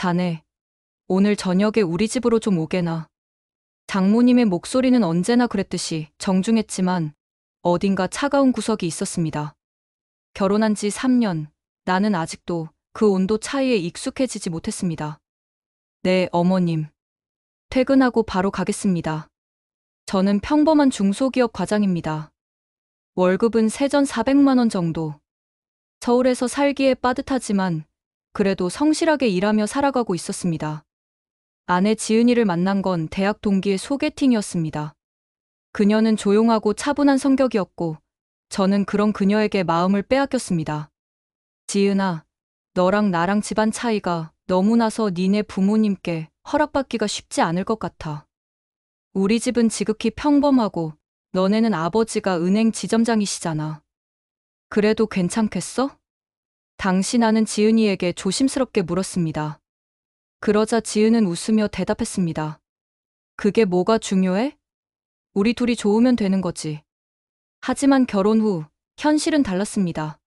자네, 오늘 저녁에 우리 집으로 좀 오게나. 장모님의 목소리는 언제나 그랬듯이 정중했지만 어딘가 차가운 구석이 있었습니다. 결혼한 지 3년, 나는 아직도 그 온도 차이에 익숙해지지 못했습니다. 네, 어머님. 퇴근하고 바로 가겠습니다. 저는 평범한 중소기업 과장입니다. 월급은 세전 400만 원 정도. 서울에서 살기에 빠듯하지만 그래도 성실하게 일하며 살아가고 있었습니다. 아내 지은이를 만난 건 대학 동기의 소개팅이었습니다. 그녀는 조용하고 차분한 성격이었고 저는 그런 그녀에게 마음을 빼앗겼습니다. 지은아, 너랑 나랑 집안 차이가 너무 나서 니네 부모님께 허락받기가 쉽지 않을 것 같아. 우리 집은 지극히 평범하고 너네는 아버지가 은행 지점장이시잖아. 그래도 괜찮겠어? 당신 아는 지은이에게 조심스럽게 물었습니다. 그러자 지은은 웃으며 대답했습니다. 그게 뭐가 중요해? 우리 둘이 좋으면 되는 거지. 하지만 결혼 후 현실은 달랐습니다.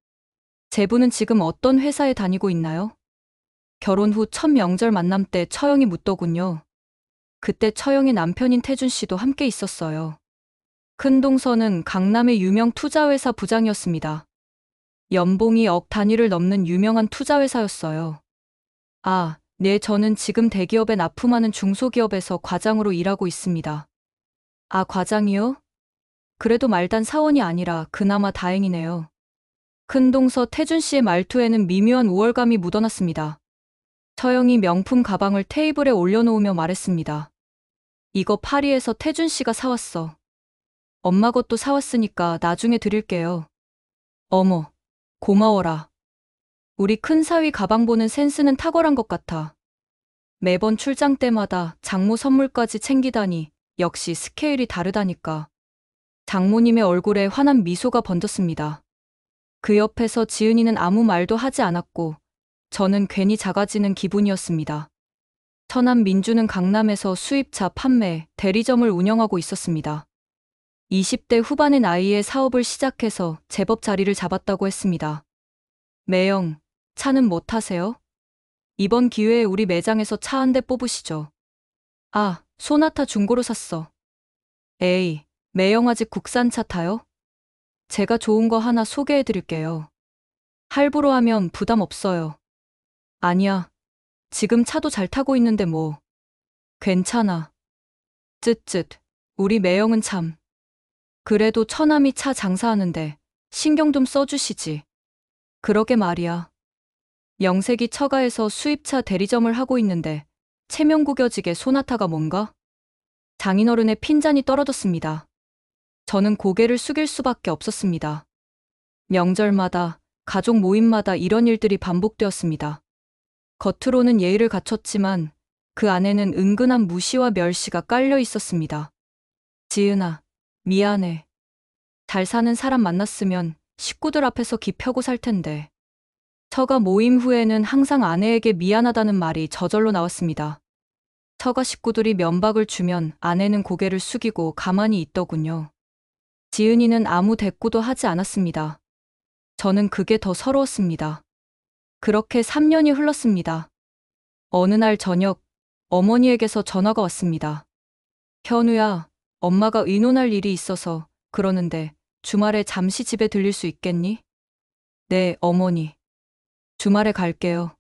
제부는 지금 어떤 회사에 다니고 있나요? 결혼 후 첫 명절 만남 때 처형이 묻더군요. 그때 처형의 남편인 태준 씨도 함께 있었어요. 큰 동서는 강남의 유명 투자회사 부장이었습니다. 연봉이 억 단위를 넘는 유명한 투자회사였어요. 아, 네, 저는 지금 대기업에 납품하는 중소기업에서 과장으로 일하고 있습니다. 아, 과장이요? 그래도 말단 사원이 아니라 그나마 다행이네요. 큰동서 태준 씨의 말투에는 미묘한 우월감이 묻어났습니다. 처형이 명품 가방을 테이블에 올려놓으며 말했습니다. 이거 파리에서 태준 씨가 사왔어. 엄마 것도 사왔으니까 나중에 드릴게요. 어머, 고마워라. 우리 큰사위 가방 보는 센스는 탁월한 것 같아. 매번 출장 때마다 장모 선물까지 챙기다니 역시 스케일이 다르다니까. 장모님의 얼굴에 환한 미소가 번졌습니다. 그 옆에서 지은이는 아무 말도 하지 않았고 저는 괜히 작아지는 기분이었습니다. 처남 민주는 강남에서 수입차 판매, 대리점을 운영하고 있었습니다. 20대 후반의 나이에 사업을 시작해서 제법 자리를 잡았다고 했습니다. 매영, 차는 뭐 타세요? 이번 기회에 우리 매장에서 차 한 대 뽑으시죠. 아, 소나타 중고로 샀어. 에이, 매영 아직 국산차 타요? 제가 좋은 거 하나 소개해 드릴게요. 할부로 하면 부담 없어요. 아니야, 지금 차도 잘 타고 있는데 뭐. 괜찮아. 쯧쯧, 우리 매영은 참. 그래도 처남이 차 장사하는데 신경 좀 써주시지. 그러게 말이야. 영색이 처가에서 수입차 대리점을 하고 있는데 체면 구겨지게 소나타가 뭔가? 장인어른의 핀잔이 떨어졌습니다. 저는 고개를 숙일 수밖에 없었습니다. 명절마다, 가족 모임마다 이런 일들이 반복되었습니다. 겉으로는 예의를 갖췄지만 그 안에는 은근한 무시와 멸시가 깔려 있었습니다. 지은아, 미안해. 잘 사는 사람 만났으면 식구들 앞에서 기 펴고 살 텐데. 처가 모임 후에는 항상 아내에게 미안하다는 말이 저절로 나왔습니다. 처가 식구들이 면박을 주면 아내는 고개를 숙이고 가만히 있더군요. 지은이는 아무 대꾸도 하지 않았습니다. 저는 그게 더 서러웠습니다. 그렇게 3년이 흘렀습니다. 어느 날 저녁, 어머니에게서 전화가 왔습니다. 현우야, 엄마가 의논할 일이 있어서 그러는데 주말에 잠시 집에 들릴 수 있겠니? 네, 어머니. 주말에 갈게요.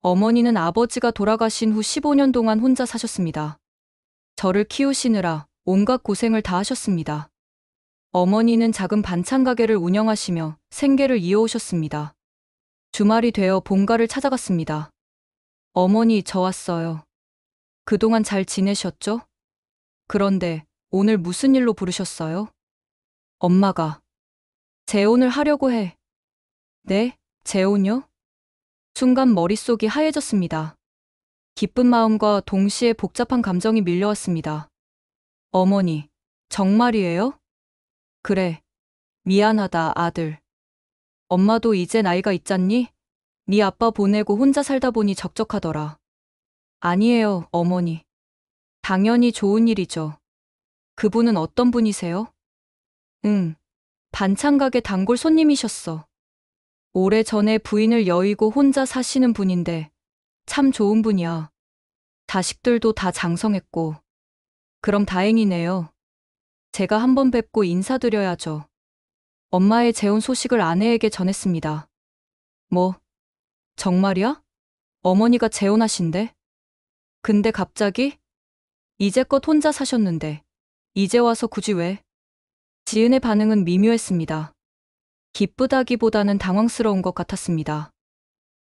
어머니는 아버지가 돌아가신 후 15년 동안 혼자 사셨습니다. 저를 키우시느라 온갖 고생을 다 하셨습니다. 어머니는 작은 반찬 가게를 운영하시며 생계를 이어오셨습니다. 주말이 되어 본가를 찾아갔습니다. 어머니, 저 왔어요. 그동안 잘 지내셨죠? 그런데 오늘 무슨 일로 부르셨어요? 엄마가 재혼을 하려고 해. 네? 재혼요? 순간 머릿속이 하얘졌습니다. 기쁜 마음과 동시에 복잡한 감정이 밀려왔습니다. 어머니, 정말이에요? 그래. 미안하다, 아들. 엄마도 이제 나이가 있잖니? 네 아빠 보내고 혼자 살다 보니 적적하더라. 아니에요, 어머니. 당연히 좋은 일이죠. 그분은 어떤 분이세요? 응, 반찬 가게 단골 손님이셨어. 오래전에 부인을 여의고 혼자 사시는 분인데 참 좋은 분이야. 자식들도 다 장성했고. 그럼 다행이네요. 제가 한번 뵙고 인사드려야죠. 엄마의 재혼 소식을 아내에게 전했습니다. 뭐, 정말이야? 어머니가 재혼하신대? 근데 갑자기? 이제껏 혼자 사셨는데, 이제 와서 굳이 왜? 지은의 반응은 미묘했습니다. 기쁘다기보다는 당황스러운 것 같았습니다.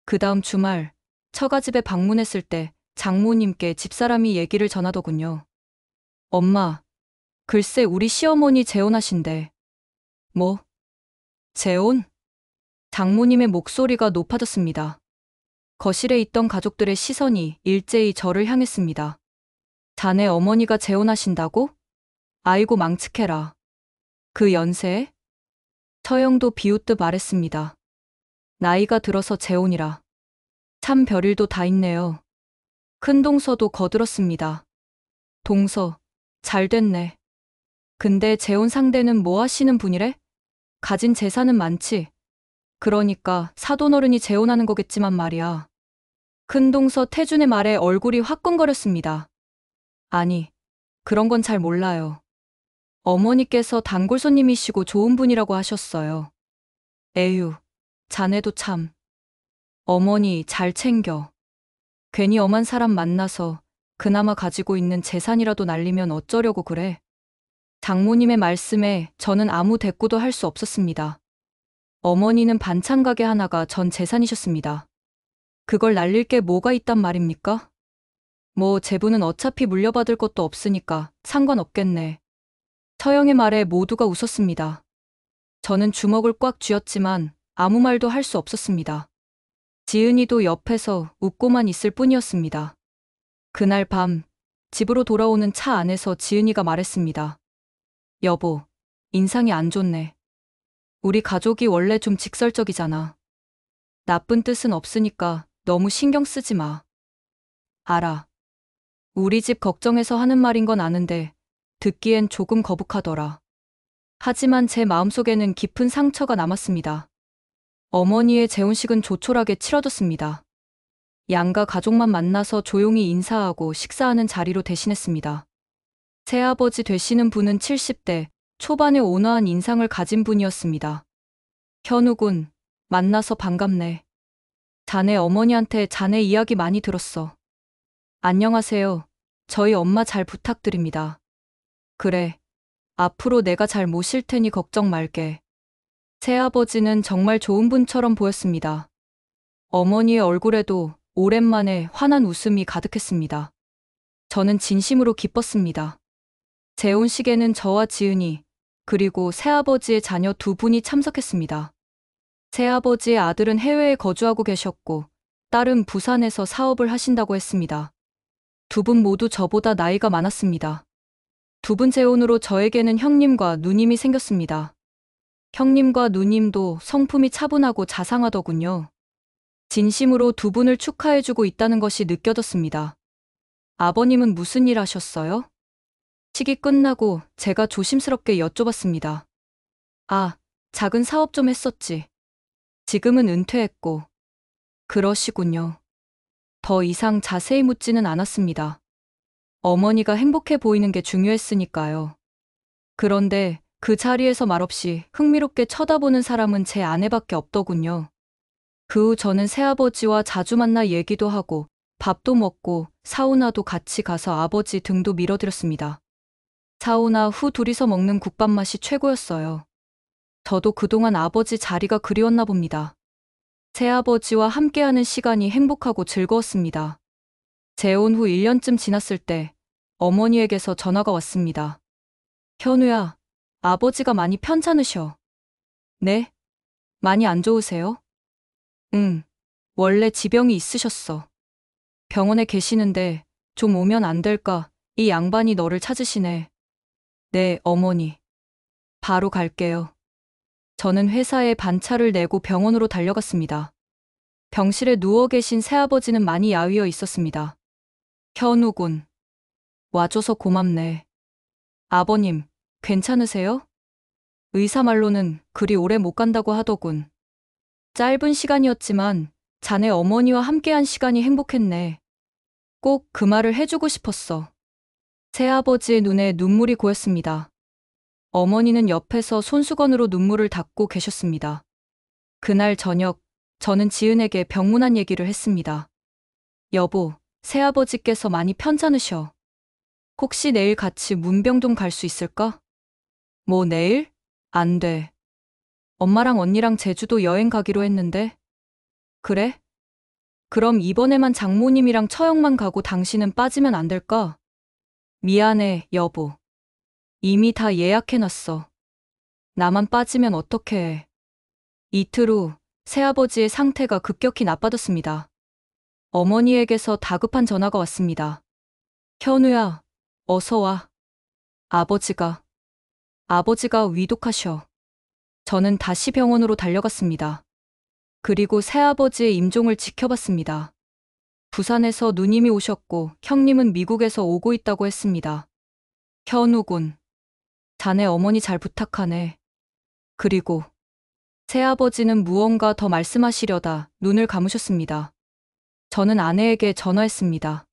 그 다음 주말, 처가집에 방문했을 때 장모님께 집사람이 얘기를 전하더군요. 엄마, 글쎄 우리 시어머니 재혼하신대. 뭐? 재혼? 장모님의 목소리가 높아졌습니다. 거실에 있던 가족들의 시선이 일제히 저를 향했습니다. 자네 어머니가 재혼하신다고? 아이고 망측해라. 그 연세에? 처형도 비웃듯 말했습니다. 나이가 들어서 재혼이라. 참 별일도 다 있네요. 큰 동서도 거들었습니다. 동서, 잘 됐네. 근데 재혼 상대는 뭐 하시는 분이래? 가진 재산은 많지. 그러니까 사돈어른이 재혼하는 거겠지만 말이야. 큰동서 태준의 말에 얼굴이 화끈거렸습니다. 아니, 그런 건 잘 몰라요. 어머니께서 단골 손님이시고 좋은 분이라고 하셨어요. 에휴, 자네도 참. 어머니 잘 챙겨. 괜히 엄한 사람 만나서 그나마 가지고 있는 재산이라도 날리면 어쩌려고 그래. 장모님의 말씀에 저는 아무 대꾸도 할 수 없었습니다. 어머니는 반찬 가게 하나가 전 재산이셨습니다. 그걸 날릴 게 뭐가 있단 말입니까? 뭐 재부는 어차피 물려받을 것도 없으니까 상관없겠네. 처형의 말에 모두가 웃었습니다. 저는 주먹을 꽉 쥐었지만 아무 말도 할 수 없었습니다. 지은이도 옆에서 웃고만 있을 뿐이었습니다. 그날 밤 집으로 돌아오는 차 안에서 지은이가 말했습니다. 여보, 인상이 안 좋네. 우리 가족이 원래 좀 직설적이잖아. 나쁜 뜻은 없으니까 너무 신경 쓰지 마. 알아. 우리 집 걱정해서 하는 말인 건 아는데 듣기엔 조금 거북하더라. 하지만 제 마음속에는 깊은 상처가 남았습니다. 어머니의 재혼식은 조촐하게 치러졌습니다. 양가 가족만 만나서 조용히 인사하고 식사하는 자리로 대신했습니다. 새아버지 되시는 분은 70대 초반의 온화한 인상을 가진 분이었습니다. 현우군, 만나서 반갑네. 자네 어머니한테 자네 이야기 많이 들었어. 안녕하세요. 저희 엄마 잘 부탁드립니다. 그래. 앞으로 내가 잘 모실 테니 걱정 말게. 새아버지는 정말 좋은 분처럼 보였습니다. 어머니의 얼굴에도 오랜만에 환한 웃음이 가득했습니다. 저는 진심으로 기뻤습니다. 재혼식에는 저와 지은이, 그리고 새아버지의 자녀 두 분이 참석했습니다. 새아버지의 아들은 해외에 거주하고 계셨고, 딸은 부산에서 사업을 하신다고 했습니다. 두 분 모두 저보다 나이가 많았습니다. 두 분 재혼으로 저에게는 형님과 누님이 생겼습니다. 형님과 누님도 성품이 차분하고 자상하더군요. 진심으로 두 분을 축하해주고 있다는 것이 느껴졌습니다. 아버님은 무슨 일 하셨어요? 식이 끝나고 제가 조심스럽게 여쭤봤습니다. 아, 작은 사업 좀 했었지. 지금은 은퇴했고. 그러시군요. 더 이상 자세히 묻지는 않았습니다. 어머니가 행복해 보이는 게 중요했으니까요. 그런데 그 자리에서 말없이 흥미롭게 쳐다보는 사람은 제 아내밖에 없더군요. 그 후 저는 새아버지와 자주 만나 얘기도 하고 밥도 먹고 사우나도 같이 가서 아버지 등도 밀어드렸습니다. 사우나 후 둘이서 먹는 국밥 맛이 최고였어요. 저도 그동안 아버지 자리가 그리웠나 봅니다. 새아버지와 함께하는 시간이 행복하고 즐거웠습니다. 재혼 후 1년쯤 지났을 때 어머니에게서 전화가 왔습니다. 현우야, 아버지가 많이 편찮으셔. 네? 많이 안 좋으세요? 응, 원래 지병이 있으셨어. 병원에 계시는데 좀 오면 안 될까? 이 양반이 너를 찾으시네. 네, 어머니. 바로 갈게요. 저는 회사에 반차를 내고 병원으로 달려갔습니다. 병실에 누워 계신 새아버지는 많이 야위어 있었습니다. 현우군. 와줘서 고맙네. 아버님, 괜찮으세요? 의사 말로는 그리 오래 못 간다고 하더군. 짧은 시간이었지만 자네 어머니와 함께한 시간이 행복했네. 꼭 그 말을 해주고 싶었어. 새아버지의 눈에 눈물이 고였습니다. 어머니는 옆에서 손수건으로 눈물을 닦고 계셨습니다. 그날 저녁, 저는 지은에게 병문안 얘기를 했습니다. 여보, 새아버지께서 많이 편찮으셔. 혹시 내일 같이 문병동 갈 수 있을까? 뭐 내일? 안 돼. 엄마랑 언니랑 제주도 여행 가기로 했는데. 그래? 그럼 이번에만 장모님이랑 처형만 가고 당신은 빠지면 안 될까? 미안해, 여보. 이미 다 예약해놨어. 나만 빠지면 어떡해 해. 이틀 후, 새아버지의 상태가 급격히 나빠졌습니다. 어머니에게서 다급한 전화가 왔습니다. 현우야, 어서 와. 아버지가 위독하셔. 저는 다시 병원으로 달려갔습니다. 그리고 새아버지의 임종을 지켜봤습니다. 부산에서 누님이 오셨고 형님은 미국에서 오고 있다고 했습니다. 현우군, 자네 어머니 잘 부탁하네. 그리고 새아버지는 무언가 더 말씀하시려다 눈을 감으셨습니다. 저는 아내에게 전화했습니다.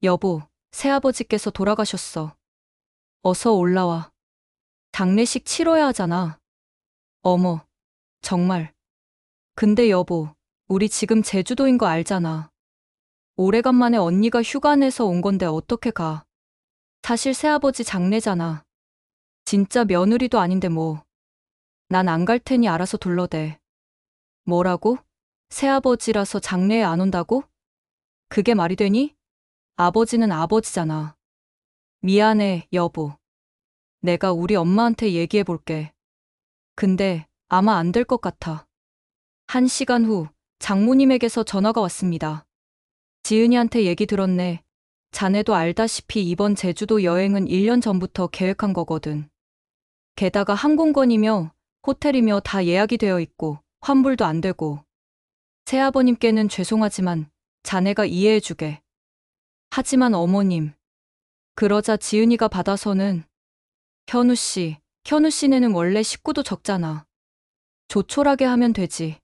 여보, 새아버지께서 돌아가셨어. 어서 올라와. 장례식 치러야 하잖아. 어머, 정말. 근데 여보, 우리 지금 제주도인 거 알잖아. 오래간만에 언니가 휴가 내서 온 건데 어떻게 가? 사실 새아버지 장례잖아. 진짜 며느리도 아닌데 뭐. 난 안 갈 테니 알아서 둘러대. 뭐라고? 새아버지라서 장례에 안 온다고? 그게 말이 되니? 아버지는 아버지잖아. 미안해, 여보. 내가 우리 엄마한테 얘기해 볼게. 근데 아마 안 될 것 같아. 1시간 후 장모님에게서 전화가 왔습니다. 지은이한테 얘기 들었네. 자네도 알다시피 이번 제주도 여행은 1년 전부터 계획한 거거든. 게다가 항공권이며 호텔이며 다 예약이 되어 있고 환불도 안 되고. 새아버님께는 죄송하지만 자네가 이해해주게. 하지만 어머님. 그러자 지은이가 받아서는 현우 씨네는 원래 식구도 적잖아. 조촐하게 하면 되지.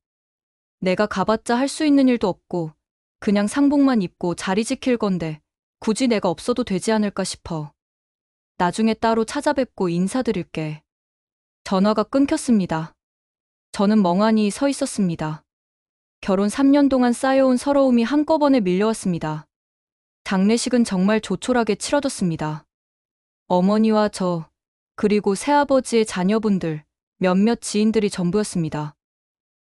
내가 가봤자 할 수 있는 일도 없고 그냥 상복만 입고 자리 지킬 건데 굳이 내가 없어도 되지 않을까 싶어. 나중에 따로 찾아뵙고 인사드릴게. 전화가 끊겼습니다. 저는 멍하니 서 있었습니다. 결혼 3년 동안 쌓여온 서러움이 한꺼번에 밀려왔습니다. 장례식은 정말 조촐하게 치러졌습니다. 어머니와 저, 그리고 새아버지의 자녀분들, 몇몇 지인들이 전부였습니다.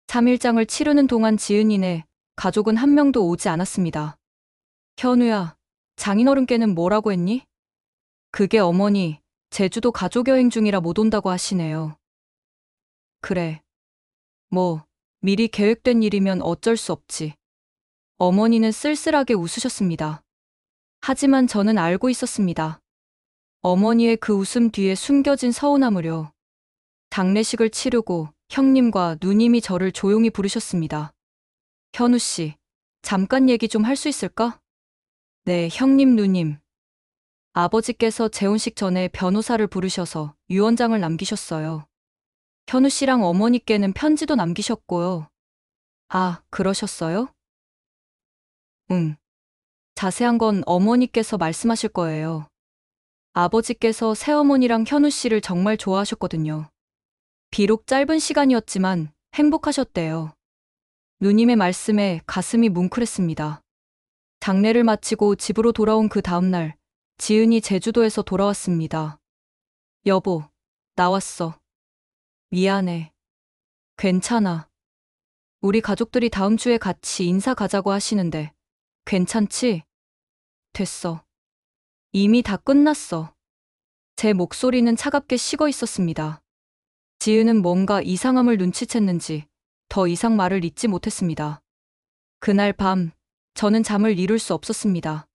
3일장을 치르는 동안 지은이네 가족은 한 명도 오지 않았습니다. 현우야, 장인어른께는 뭐라고 했니? 그게 어머니, 제주도 가족여행 중이라 못 온다고 하시네요. 그래. 뭐, 미리 계획된 일이면 어쩔 수 없지. 어머니는 쓸쓸하게 웃으셨습니다. 하지만 저는 알고 있었습니다. 어머니의 그 웃음 뒤에 숨겨진 서운함을요. 장례식을 치르고 형님과 누님이 저를 조용히 부르셨습니다. 현우 씨, 잠깐 얘기 좀 할 수 있을까? 네, 형님, 누님. 아버지께서 재혼식 전에 변호사를 부르셔서 유언장을 남기셨어요. 현우 씨랑 어머니께는 편지도 남기셨고요. 아, 그러셨어요? 응. 자세한 건 어머니께서 말씀하실 거예요. 아버지께서 새어머니랑 현우 씨를 정말 좋아하셨거든요. 비록 짧은 시간이었지만 행복하셨대요. 누님의 말씀에 가슴이 뭉클했습니다. 장례를 마치고 집으로 돌아온 그 다음날, 지은이 제주도에서 돌아왔습니다. 여보, 나왔어. 미안해. 괜찮아. 우리 가족들이 다음 주에 같이 인사 가자고 하시는데, 괜찮지? 됐어. 이미 다 끝났어. 제 목소리는 차갑게 식어 있었습니다. 지은은 뭔가 이상함을 눈치챘는지 더 이상 말을 잇지 못했습니다. 그날 밤, 저는 잠을 이룰 수 없었습니다.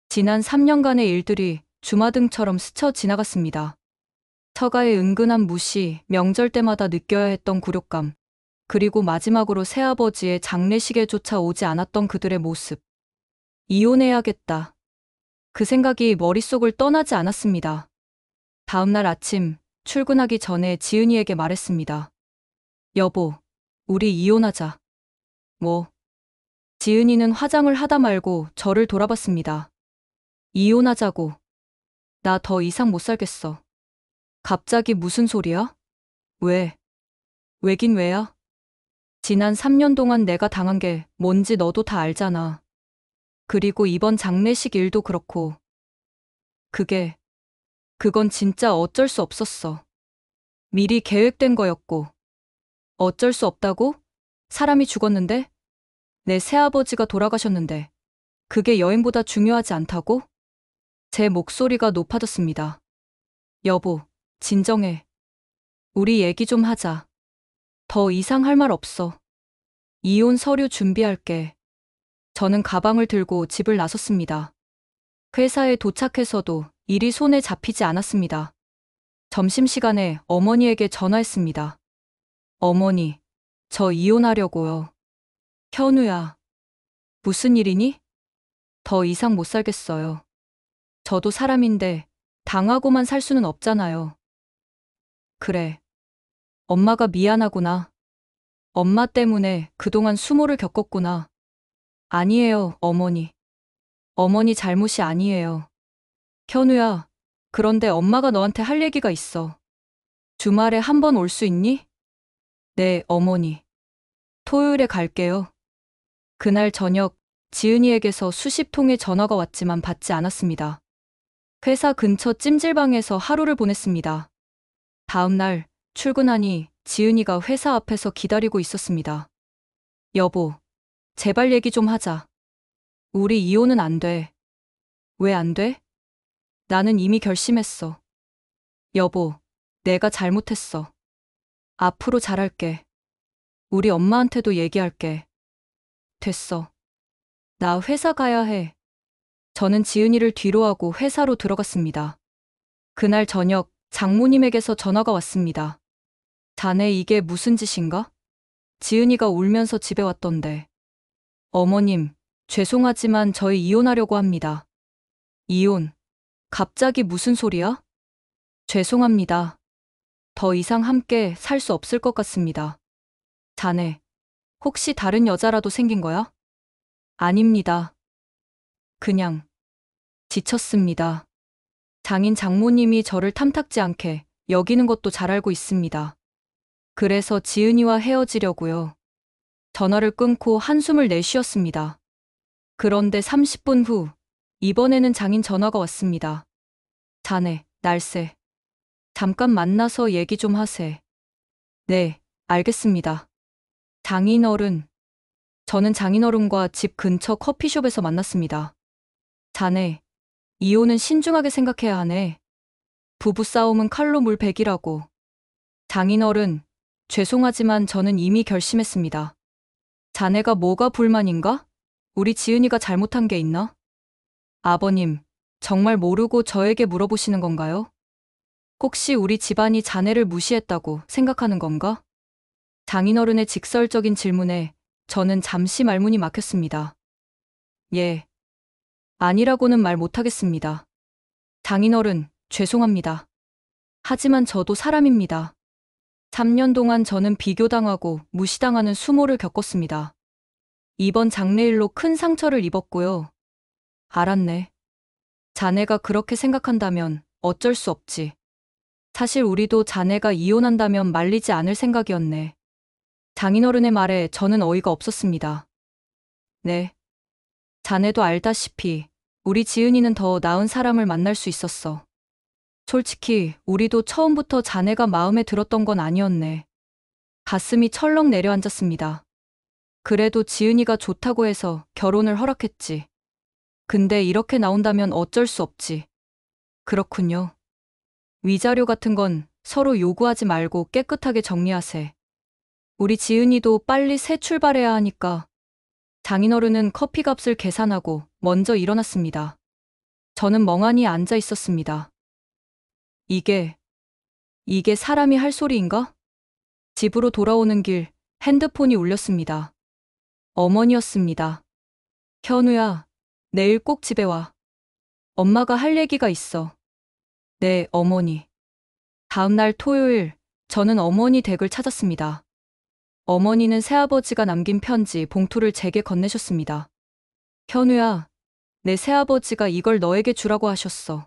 지난 3년간의 일들이 주마등처럼 스쳐 지나갔습니다. 처가의 은근한 무시, 명절 때마다 느껴야 했던 굴욕감, 그리고 마지막으로 새아버지의 장례식에조차 오지 않았던 그들의 모습. 이혼해야겠다. 그 생각이 머릿속을 떠나지 않았습니다. 다음날 아침, 출근하기 전에 지은이에게 말했습니다. 여보, 우리 이혼하자. 뭐, 지은이는 화장을 하다 말고 저를 돌아봤습니다. 이혼하자고. 나 더 이상 못 살겠어. 갑자기 무슨 소리야? 왜? 왜긴 왜야? 지난 3년 동안 내가 당한 게 뭔지 너도 다 알잖아. 그리고 이번 장례식 일도 그렇고. 그건 진짜 어쩔 수 없었어. 미리 계획된 거였고. 어쩔 수 없다고? 사람이 죽었는데? 내 새아버지가 돌아가셨는데. 그게 여행보다 중요하지 않다고? 제 목소리가 높아졌습니다. 여보, 진정해. 우리 얘기 좀 하자. 더 이상 할 말 없어. 이혼 서류 준비할게. 저는 가방을 들고 집을 나섰습니다. 회사에 도착해서도 일이 손에 잡히지 않았습니다. 점심시간에 어머니에게 전화했습니다. 어머니, 저 이혼하려고요. 현우야, 무슨 일이니? 더 이상 못 살겠어요. 저도 사람인데 당하고만 살 수는 없잖아요. 그래. 엄마가 미안하구나. 엄마 때문에 그동안 수모를 겪었구나. 아니에요, 어머니. 어머니 잘못이 아니에요. 현우야, 그런데 엄마가 너한테 할 얘기가 있어. 주말에 한 번 올 수 있니? 네, 어머니. 토요일에 갈게요. 그날 저녁, 지은이에게서 수십 통의 전화가 왔지만 받지 않았습니다. 회사 근처 찜질방에서 하루를 보냈습니다. 다음 날, 출근하니 지은이가 회사 앞에서 기다리고 있었습니다. 여보, 제발 얘기 좀 하자. 우리 이혼은 안 돼. 왜 안 돼? 나는 이미 결심했어. 여보, 내가 잘못했어. 앞으로 잘할게. 우리 엄마한테도 얘기할게. 됐어. 나 회사 가야 해. 저는 지은이를 뒤로하고 회사로 들어갔습니다. 그날 저녁 장모님에게서 전화가 왔습니다. 자네 이게 무슨 짓인가? 지은이가 울면서 집에 왔던데. 어머님, 죄송하지만 저희 이혼하려고 합니다. 이혼? 갑자기 무슨 소리야? 죄송합니다. 더 이상 함께 살 수 없을 것 같습니다. 자네, 혹시 다른 여자라도 생긴 거야? 아닙니다. 그냥 지쳤습니다. 장인 장모님이 저를 탐탁지 않게 여기는 것도 잘 알고 있습니다. 그래서 지은이와 헤어지려고요. 전화를 끊고 한숨을 내쉬었습니다. 그런데 30분 후, 이번에는 장인 전화가 왔습니다. 자네, 날쌔. 잠깐 만나서 얘기 좀 하세. 네, 알겠습니다. 장인어른. 저는 장인어른과 집 근처 커피숍에서 만났습니다. 자네, 이혼은 신중하게 생각해야 하네. 부부싸움은 칼로 물 100이라고. 장인어른, 죄송하지만 저는 이미 결심했습니다. 자네가 뭐가 불만인가? 우리 지은이가 잘못한 게 있나? 아버님, 정말 모르고 저에게 물어보시는 건가요? 혹시 우리 집안이 자네를 무시했다고 생각하는 건가? 장인어른의 직설적인 질문에 저는 잠시 말문이 막혔습니다. 예. 아니라고는 말 못하겠습니다. 장인어른, 죄송합니다. 하지만 저도 사람입니다. 3년 동안 저는 비교당하고 무시당하는 수모를 겪었습니다. 이번 장례일로 큰 상처를 입었고요. 알았네. 자네가 그렇게 생각한다면 어쩔 수 없지. 사실 우리도 자네가 이혼한다면 말리지 않을 생각이었네. 장인어른의 말에 저는 어이가 없었습니다. 네. 자네도 알다시피 우리 지은이는 더 나은 사람을 만날 수 있었어. 솔직히 우리도 처음부터 자네가 마음에 들었던 건 아니었네. 가슴이 철렁 내려앉았습니다. 그래도 지은이가 좋다고 해서 결혼을 허락했지. 근데 이렇게 나온다면 어쩔 수 없지. 그렇군요. 위자료 같은 건 서로 요구하지 말고 깨끗하게 정리하세. 우리 지은이도 빨리 새 출발해야 하니까. 장인어른은 커피값을 계산하고 먼저 일어났습니다. 저는 멍하니 앉아 있었습니다. 이게 사람이 할 소리인가? 집으로 돌아오는 길 핸드폰이 울렸습니다. 어머니였습니다. 현우야, 내일 꼭 집에 와. 엄마가 할 얘기가 있어. 네, 어머니. 다음 날 토요일, 저는 어머니 댁을 찾았습니다. 어머니는 새아버지가 남긴 편지 봉투를 제게 건네셨습니다. 현우야, 내 새아버지가 이걸 너에게 주라고 하셨어.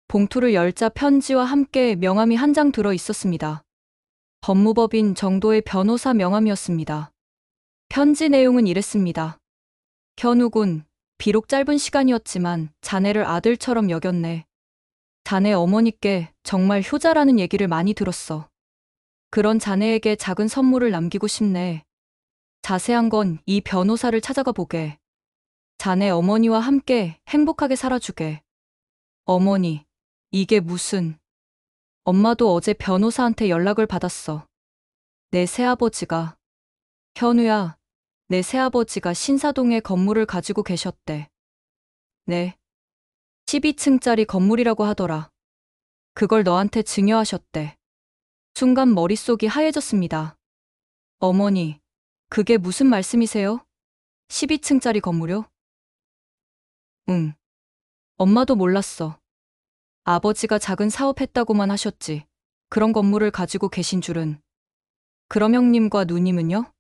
봉투를 열자 편지와 함께 명함이 한 장 들어 있었습니다. 법무법인 정도의 변호사 명함이었습니다. 편지 내용은 이랬습니다. 현우군, 비록 짧은 시간이었지만 자네를 아들처럼 여겼네. 자네 어머니께 정말 효자라는 얘기를 많이 들었어. 그런 자네에게 작은 선물을 남기고 싶네. 자세한 건 이 변호사를 찾아가 보게. 자네 어머니와 함께 행복하게 살아주게. 어머니, 이게 무슨... 엄마도 어제 변호사한테 연락을 받았어. 내 새아버지가... 현우야, 내 새아버지가 신사동에 건물을 가지고 계셨대. 네. 12층짜리 건물이라고 하더라. 그걸 너한테 증여하셨대. 순간 머릿속이 하얘졌습니다. 어머니, 그게 무슨 말씀이세요? 12층짜리 건물요? 응. 엄마도 몰랐어. 아버지가 작은 사업했다고만 하셨지. 그런 건물을 가지고 계신 줄은. 그럼 형님과 누님은요?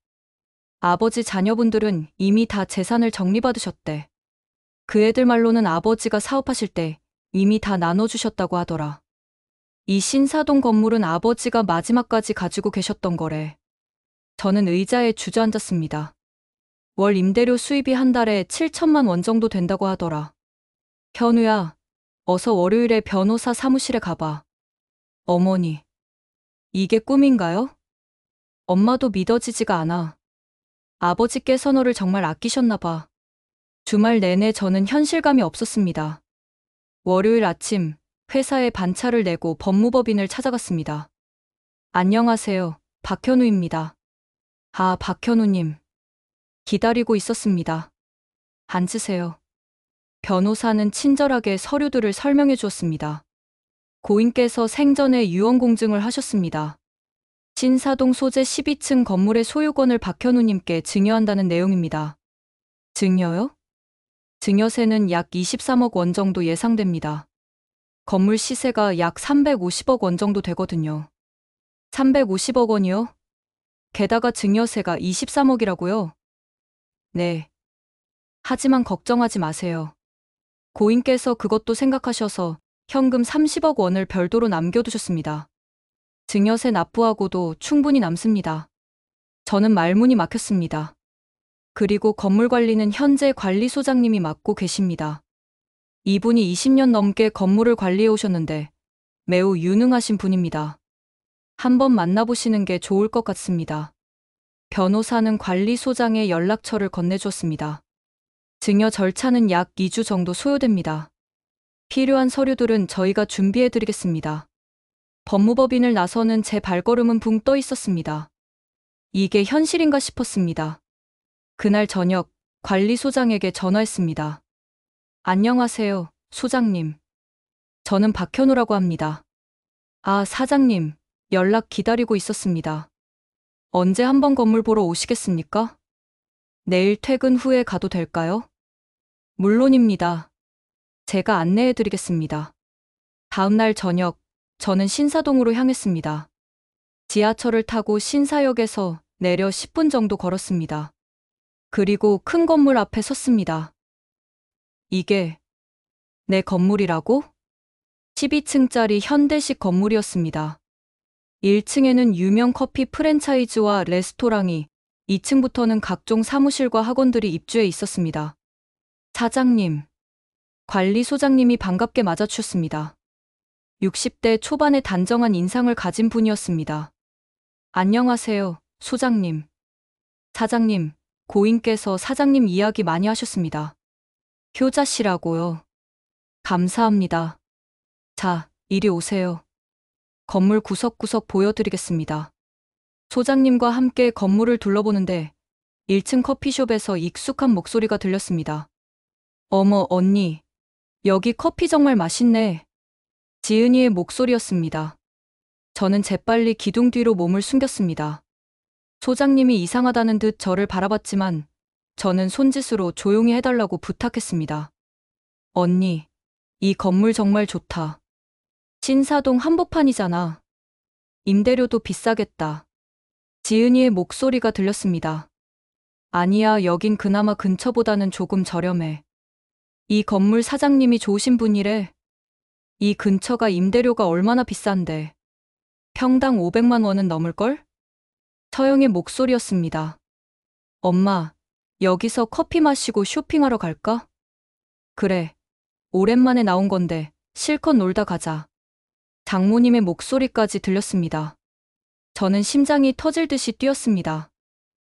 아버지 자녀분들은 이미 다 재산을 정리받으셨대. 그 애들 말로는 아버지가 사업하실 때 이미 다 나눠주셨다고 하더라. 이 신사동 건물은 아버지가 마지막까지 가지고 계셨던 거래. 저는 의자에 주저앉았습니다. 월 임대료 수입이 한 달에 7천만 원 정도 된다고 하더라. 현우야, 어서 월요일에 변호사 사무실에 가봐. 어머니, 이게 꿈인가요? 엄마도 믿어지지가 않아. 아버지께서 너를 정말 아끼셨나 봐. 주말 내내 저는 현실감이 없었습니다. 월요일 아침 회사에 반차를 내고 법무법인을 찾아갔습니다. 안녕하세요. 박현우입니다. 아, 박현우님. 기다리고 있었습니다. 앉으세요. 변호사는 친절하게 서류들을 설명해 주었습니다. 고인께서 생전에 유언공증을 하셨습니다. 신사동 소재 12층 건물의 소유권을 박현우님께 증여한다는 내용입니다. 증여요? 증여세는 약 23억 원 정도 예상됩니다. 건물 시세가 약 350억 원 정도 되거든요. 350억 원이요? 게다가 증여세가 23억이라고요? 네. 하지만 걱정하지 마세요. 고인께서 그것도 생각하셔서 현금 30억 원을 별도로 남겨두셨습니다. 증여세 납부하고도 충분히 남습니다. 저는 말문이 막혔습니다. 그리고 건물 관리는 현재 관리소장님이 맡고 계십니다. 이분이 20년 넘게 건물을 관리해 오셨는데 매우 유능하신 분입니다. 한번 만나보시는 게 좋을 것 같습니다. 변호사는 관리소장의 연락처를 건네주었습니다. 증여 절차는 약 2주 정도 소요됩니다. 필요한 서류들은 저희가 준비해드리겠습니다. 법무법인을 나서는 제 발걸음은 붕 떠 있었습니다. 이게 현실인가 싶었습니다. 그날 저녁 관리소장에게 전화했습니다. 안녕하세요, 소장님. 저는 박현우라고 합니다. 아, 사장님, 연락 기다리고 있었습니다. 언제 한번 건물 보러 오시겠습니까? 내일 퇴근 후에 가도 될까요? 물론입니다. 제가 안내해드리겠습니다. 다음날 저녁, 저는 신사동으로 향했습니다. 지하철을 타고 신사역에서 내려 10분 정도 걸었습니다. 그리고 큰 건물 앞에 섰습니다. 이게 내 건물이라고? 12층짜리 현대식 건물이었습니다. 1층에는 유명 커피 프랜차이즈와 레스토랑이, 2층부터는 각종 사무실과 학원들이 입주해 있었습니다. 사장님, 관리소장님이 반갑게 맞아주셨습니다. 60대 초반의 단정한 인상을 가진 분이었습니다. 안녕하세요, 소장님. 사장님, 고인께서 사장님 이야기 많이 하셨습니다. 효자 씨라고요. 감사합니다. 자, 이리 오세요. 건물 구석구석 보여드리겠습니다. 소장님과 함께 건물을 둘러보는데 1층 커피숍에서 익숙한 목소리가 들렸습니다. 어머, 언니. 여기 커피 정말 맛있네. 지은이의 목소리였습니다. 저는 재빨리 기둥 뒤로 몸을 숨겼습니다. 소장님이 이상하다는 듯 저를 바라봤지만 저는 손짓으로 조용히 해달라고 부탁했습니다. 언니, 이 건물 정말 좋다. 신사동 한복판이잖아. 임대료도 비싸겠다. 지은이의 목소리가 들렸습니다. 아니야, 여긴 그나마 근처보다는 조금 저렴해. 이 건물 사장님이 좋으신 분이래. 이 근처가 임대료가 얼마나 비싼데. 평당 500만 원은 넘을걸? 처형의 목소리였습니다. 엄마, 여기서 커피 마시고 쇼핑하러 갈까? 그래. 오랜만에 나온 건데 실컷 놀다 가자. 장모님의 목소리까지 들렸습니다. 저는 심장이 터질 듯이 뛰었습니다.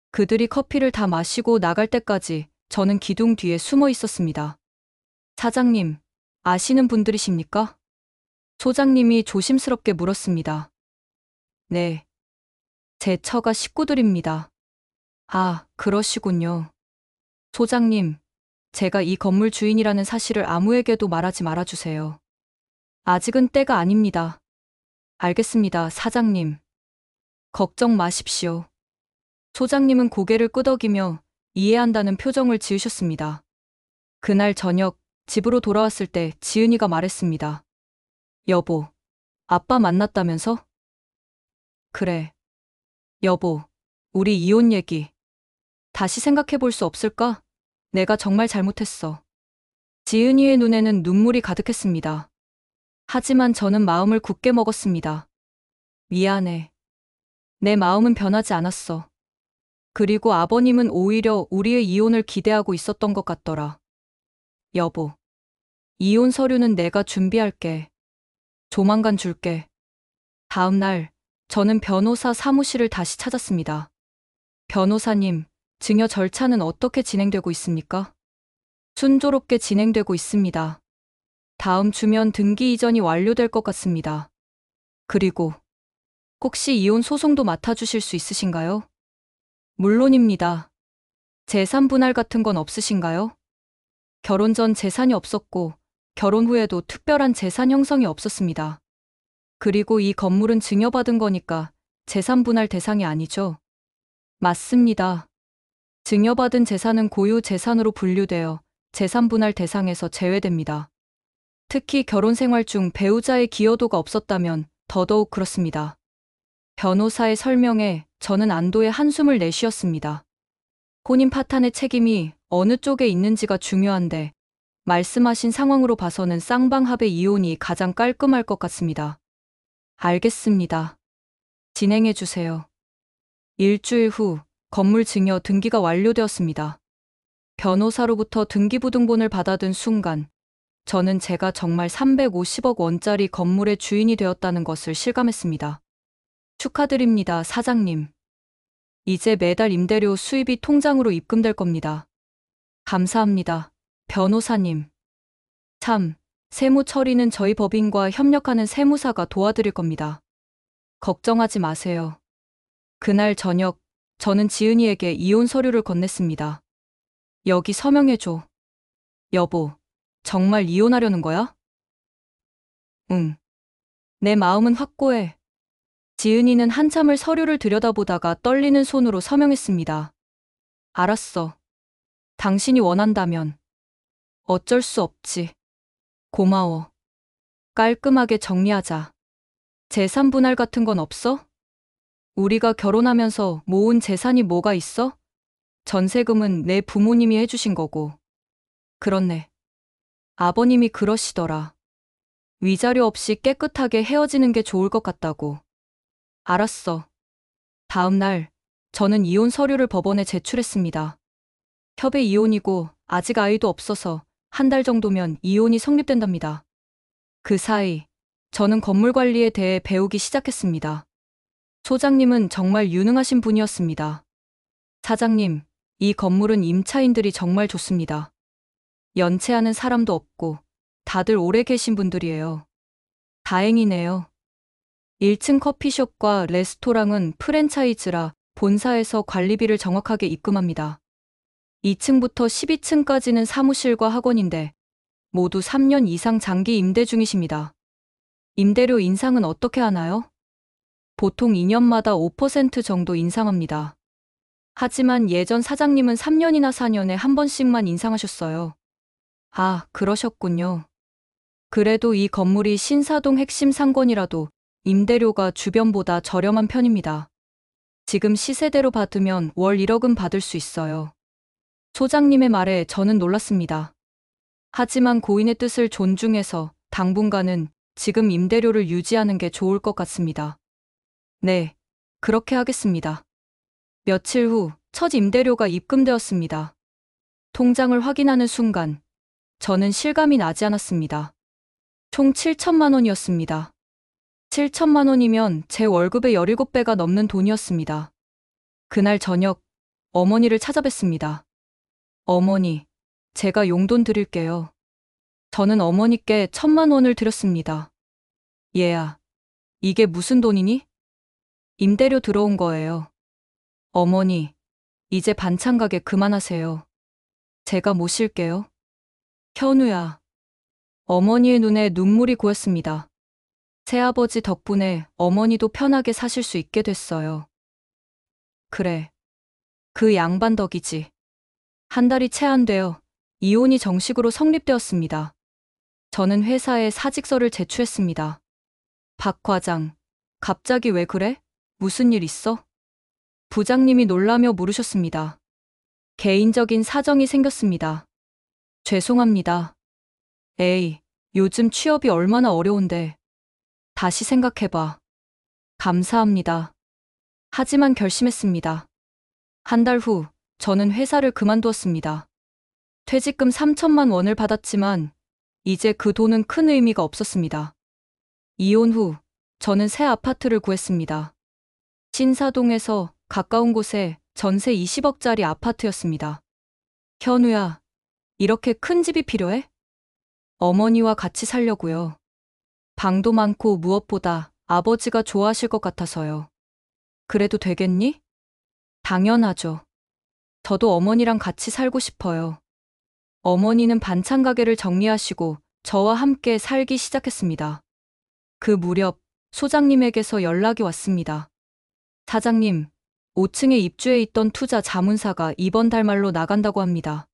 그들이 커피를 다 마시고 나갈 때까지 저는 기둥 뒤에 숨어 있었습니다. 사장님, 아시는 분들이십니까? 소장님이 조심스럽게 물었습니다. 네. 제 처가 식구들입니다. 아, 그러시군요. 소장님, 제가 이 건물 주인이라는 사실을 아무에게도 말하지 말아주세요. 아직은 때가 아닙니다. 알겠습니다, 사장님. 걱정 마십시오. 소장님은 고개를 끄덕이며 이해한다는 표정을 지으셨습니다. 그날 저녁 집으로 돌아왔을 때 지은이가 말했습니다. 여보, 아빠 만났다면서? 그래. 여보, 우리 이혼 얘기 다시 생각해 볼 수 없을까? 내가 정말 잘못했어. 지은이의 눈에는 눈물이 가득했습니다. 하지만 저는 마음을 굳게 먹었습니다. 미안해. 내 마음은 변하지 않았어. 그리고 아버님은 오히려 우리의 이혼을 기대하고 있었던 것 같더라. 여보, 이혼 서류는 내가 준비할게. 조만간 줄게. 다음 날, 저는 변호사 사무실을 다시 찾았습니다. 변호사님, 증여 절차는 어떻게 진행되고 있습니까? 순조롭게 진행되고 있습니다. 다음 주면 등기 이전이 완료될 것 같습니다. 그리고 혹시 이혼 소송도 맡아주실 수 있으신가요? 물론입니다. 재산 분할 같은 건 없으신가요? 결혼 전 재산이 없었고 결혼 후에도 특별한 재산 형성이 없었습니다. 그리고 이 건물은 증여받은 거니까 재산 분할 대상이 아니죠? 맞습니다. 증여받은 재산은 고유 재산으로 분류되어 재산 분할 대상에서 제외됩니다. 특히 결혼 생활 중 배우자의 기여도가 없었다면 더더욱 그렇습니다. 변호사의 설명에 저는 안도의 한숨을 내쉬었습니다. 혼인 파탄의 책임이 어느 쪽에 있는지가 중요한데 말씀하신 상황으로 봐서는 쌍방합의 이혼이 가장 깔끔할 것 같습니다. 알겠습니다. 진행해 주세요. 일주일 후 건물 증여 등기가 완료되었습니다. 변호사로부터 등기부등본을 받아든 순간 저는 제가 정말 350억 원짜리 건물의 주인이 되었다는 것을 실감했습니다. 축하드립니다, 사장님. 이제 매달 임대료 수입이 통장으로 입금될 겁니다. 감사합니다, 변호사님. 참, 세무 처리는 저희 법인과 협력하는 세무사가 도와드릴 겁니다. 걱정하지 마세요. 그날 저녁, 저는 지은이에게 이혼 서류를 건넸습니다. 여기 서명해줘. 여보, 정말 이혼하려는 거야? 응. 내 마음은 확고해. 지은이는 한참을 서류를 들여다보다가 떨리는 손으로 서명했습니다. 알았어. 당신이 원한다면. 어쩔 수 없지. 고마워. 깔끔하게 정리하자. 재산 분할 같은 건 없어? 우리가 결혼하면서 모은 재산이 뭐가 있어? 전세금은 내 부모님이 해주신 거고. 그렇네. 아버님이 그러시더라. 위자료 없이 깨끗하게 헤어지는 게 좋을 것 같다고. 알았어. 다음 날, 저는 이혼 서류를 법원에 제출했습니다. 협의 이혼이고 아직 아이도 없어서 한 달 정도면 이혼이 성립된답니다. 그 사이, 저는 건물 관리에 대해 배우기 시작했습니다. 소장님은 정말 유능하신 분이었습니다. 사장님, 이 건물은 임차인들이 정말 좋습니다. 연체하는 사람도 없고 다들 오래 계신 분들이에요. 다행이네요. 1층 커피숍과 레스토랑은 프랜차이즈라 본사에서 관리비를 정확하게 입금합니다. 2층부터 12층까지는 사무실과 학원인데 모두 3년 이상 장기 임대 중이십니다. 임대료 인상은 어떻게 하나요? 보통 2년마다 5% 정도 인상합니다. 하지만 예전 사장님은 3년이나 4년에 한 번씩만 인상하셨어요. 아, 그러셨군요. 그래도 이 건물이 신사동 핵심 상권이라도 임대료가 주변보다 저렴한 편입니다. 지금 시세대로 받으면 월 1억은 받을 수 있어요. 소장님의 말에 저는 놀랐습니다. 하지만 고인의 뜻을 존중해서 당분간은 지금 임대료를 유지하는 게 좋을 것 같습니다. 네, 그렇게 하겠습니다. 며칠 후 첫 임대료가 입금되었습니다. 통장을 확인하는 순간 저는 실감이 나지 않았습니다. 총 7천만 원이었습니다. 7천만 원이면 제 월급의 17배가 넘는 돈이었습니다. 그날 저녁 어머니를 찾아뵀습니다. 어머니, 제가 용돈 드릴게요. 저는 어머니께 1,000만 원을 드렸습니다. 얘야, 이게 무슨 돈이니? 임대료 들어온 거예요. 어머니, 이제 반찬 가게 그만하세요. 제가 모실게요. 현우야. 어머니의 눈에 눈물이 고였습니다. 새아버지 덕분에 어머니도 편하게 사실 수 있게 됐어요. 그래. 그 양반 덕이지. 한 달이 채 안 되어 이혼이 정식으로 성립되었습니다. 저는 회사에 사직서를 제출했습니다. 박 과장, 갑자기 왜 그래? 무슨 일 있어? 부장님이 놀라며 물으셨습니다. 개인적인 사정이 생겼습니다. 죄송합니다. 에이, 요즘 취업이 얼마나 어려운데. 다시 생각해봐. 감사합니다. 하지만 결심했습니다. 한 달 후, 저는 회사를 그만두었습니다. 퇴직금 3천만 원을 받았지만, 이제 그 돈은 큰 의미가 없었습니다. 이혼 후, 저는 새 아파트를 구했습니다. 신사동에서 가까운 곳에 전세 20억짜리 아파트였습니다. 현우야, 이렇게 큰 집이 필요해? 어머니와 같이 살려고요. 방도 많고 무엇보다 아버지가 좋아하실 것 같아서요. 그래도 되겠니? 당연하죠. 저도 어머니랑 같이 살고 싶어요. 어머니는 반찬 가게를 정리하시고 저와 함께 살기 시작했습니다. 그 무렵 소장님에게서 연락이 왔습니다. 사장님, 5층에 입주해 있던 투자 자문사가 이번 달 말로 나간다고 합니다.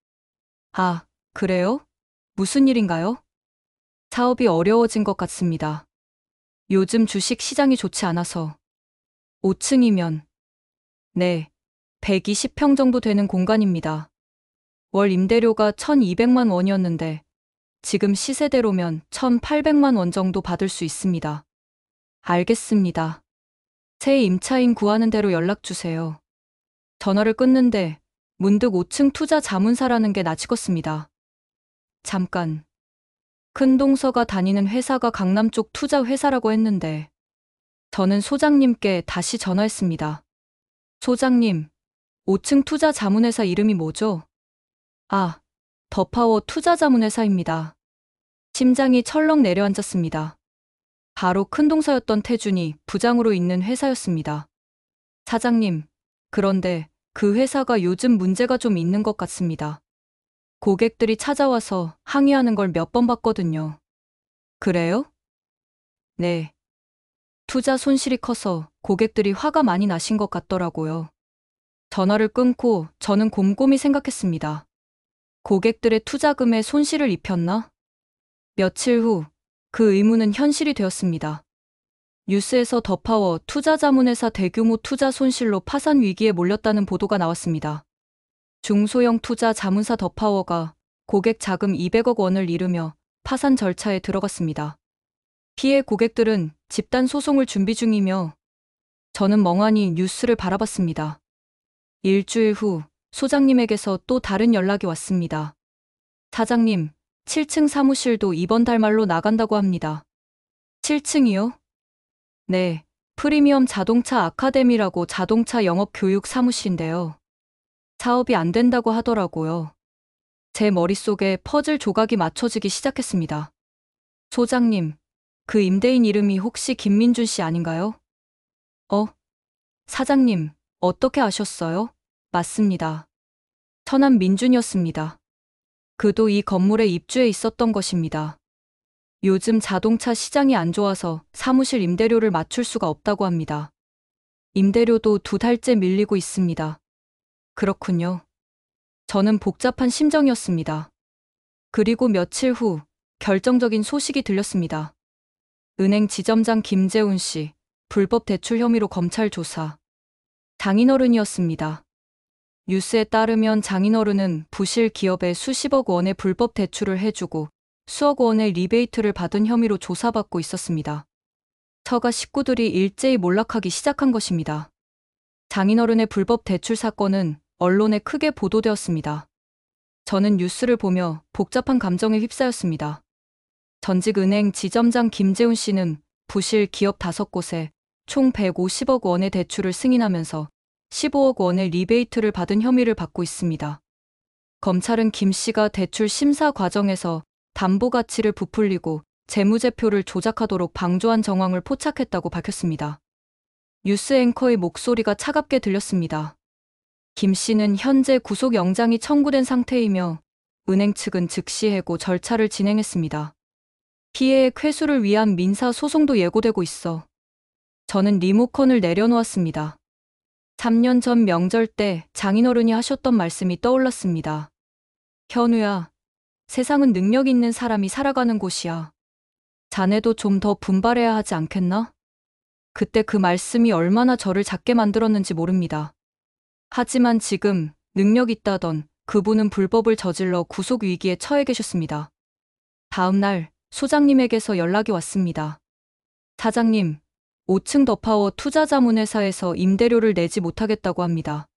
아, 그래요? 무슨 일인가요? 사업이 어려워진 것 같습니다. 요즘 주식 시장이 좋지 않아서. 5층이면, 네, 120평 정도 되는 공간입니다. 월 임대료가 1,200만 원이었는데, 지금 시세대로면 1,800만 원 정도 받을 수 있습니다. 알겠습니다. 새 임차인 구하는 대로 연락주세요. 전화를 끊는데 문득 5층 투자 자문사라는 게 낯익었습니다. 잠깐. 큰 동서가 다니는 회사가 강남 쪽 투자 회사라고 했는데 저는 소장님께 다시 전화했습니다. 소장님, 5층 투자 자문회사 이름이 뭐죠? 아, 더파워 투자 자문회사입니다. 심장이 철렁 내려앉았습니다. 바로 큰 동서였던 태준이 부장으로 있는 회사였습니다. 사장님, 그런데 그 회사가 요즘 문제가 좀 있는 것 같습니다. 고객들이 찾아와서 항의하는 걸 몇 번 봤거든요. 그래요? 네. 투자 손실이 커서 고객들이 화가 많이 나신 것 같더라고요. 전화를 끊고 저는 곰곰이 생각했습니다. 고객들의 투자금에 손실을 입혔나? 며칠 후 그 의문은 현실이 되었습니다. 뉴스에서 더파워 투자자문회사 대규모 투자 손실로 파산 위기에 몰렸다는 보도가 나왔습니다. 중소형 투자 자문사 더파워가 고객 자금 200억 원을 잃으며 파산 절차에 들어갔습니다. 피해 고객들은 집단 소송을 준비 중이며 저는 멍하니 뉴스를 바라봤습니다. 일주일 후 소장님에게서 또 다른 연락이 왔습니다. 사장님, 7층 사무실도 이번 달 말로 나간다고 합니다. 7층이요? 네, 프리미엄 자동차 아카데미라고 자동차 영업 교육 사무실인데요. 사업이 안 된다고 하더라고요. 제 머릿속에 퍼즐 조각이 맞춰지기 시작했습니다. 소장님, 그 임대인 이름이 혹시 김민준 씨 아닌가요? 사장님, 어떻게 아셨어요? 맞습니다. 천안 민준이었습니다. 그도 이 건물에 입주해 있었던 것입니다. 요즘 자동차 시장이 안 좋아서 사무실 임대료를 맞출 수가 없다고 합니다. 임대료도 2달째 밀리고 있습니다. 그렇군요. 저는 복잡한 심정이었습니다. 그리고 며칠 후 결정적인 소식이 들렸습니다. 은행 지점장 김재훈 씨, 불법 대출 혐의로 검찰 조사. 장인어른이었습니다. 뉴스에 따르면 장인어른은 부실 기업에 수십억 원의 불법 대출을 해주고 수억 원의 리베이트를 받은 혐의로 조사받고 있었습니다. 처가 식구들이 일제히 몰락하기 시작한 것입니다. 장인어른의 불법 대출 사건은 언론에 크게 보도되었습니다. 저는 뉴스를 보며 복잡한 감정에 휩싸였습니다. 전직 은행 지점장 김재훈 씨는 부실 기업 5곳에 총 150억 원의 대출을 승인하면서 15억 원의 리베이트를 받은 혐의를 받고 있습니다. 검찰은 김 씨가 대출 심사 과정에서 담보 가치를 부풀리고 재무제표를 조작하도록 방조한 정황을 포착했다고 밝혔습니다. 뉴스 앵커의 목소리가 차갑게 들렸습니다. 김 씨는 현재 구속영장이 청구된 상태이며 은행 측은 즉시 해고 절차를 진행했습니다. 피해의 회수를 위한 민사 소송도 예고되고 있어 저는 리모컨을 내려놓았습니다. 3년 전 명절 때 장인어른이 하셨던 말씀이 떠올랐습니다. 현우야, 세상은 능력 있는 사람이 살아가는 곳이야. 자네도 좀 더 분발해야 하지 않겠나? 그때 그 말씀이 얼마나 저를 작게 만들었는지 모릅니다. 하지만 지금 능력 있다던 그분은 불법을 저질러 구속 위기에 처해 계셨습니다. 다음 날 소장님에게서 연락이 왔습니다. 사장님, 5층 더파워 투자자문회사에서 임대료를 내지 못하겠다고 합니다.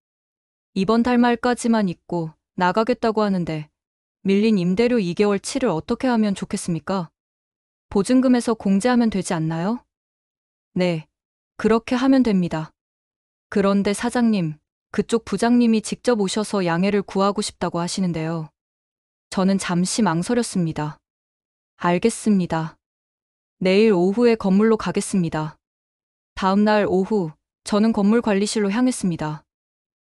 이번 달 말까지만 있고 나가겠다고 하는데 밀린 임대료 2개월치를 어떻게 하면 좋겠습니까? 보증금에서 공제하면 되지 않나요? 네, 그렇게 하면 됩니다. 그런데 사장님, 그쪽 부장님이 직접 오셔서 양해를 구하고 싶다고 하시는데요. 저는 잠시 망설였습니다. 알겠습니다. 내일 오후에 건물로 가겠습니다. 다음 날 오후, 저는 건물 관리실로 향했습니다.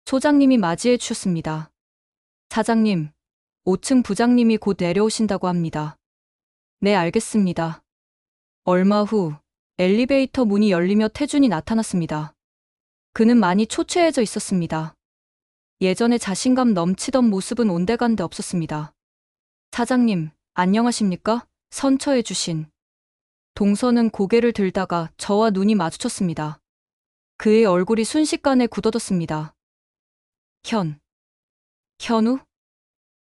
소장님이 맞이해 주셨습니다. 사장님, 5층 부장님이 곧 내려오신다고 합니다. 네, 알겠습니다. 얼마 후 엘리베이터 문이 열리며 태준이 나타났습니다. 그는 많이 초췌해져 있었습니다. 예전에 자신감 넘치던 모습은 온데간데 없었습니다. 사장님, 안녕하십니까? 선처해 주신. 동서는 고개를 들다가 저와 눈이 마주쳤습니다. 그의 얼굴이 순식간에 굳어졌습니다. 현우?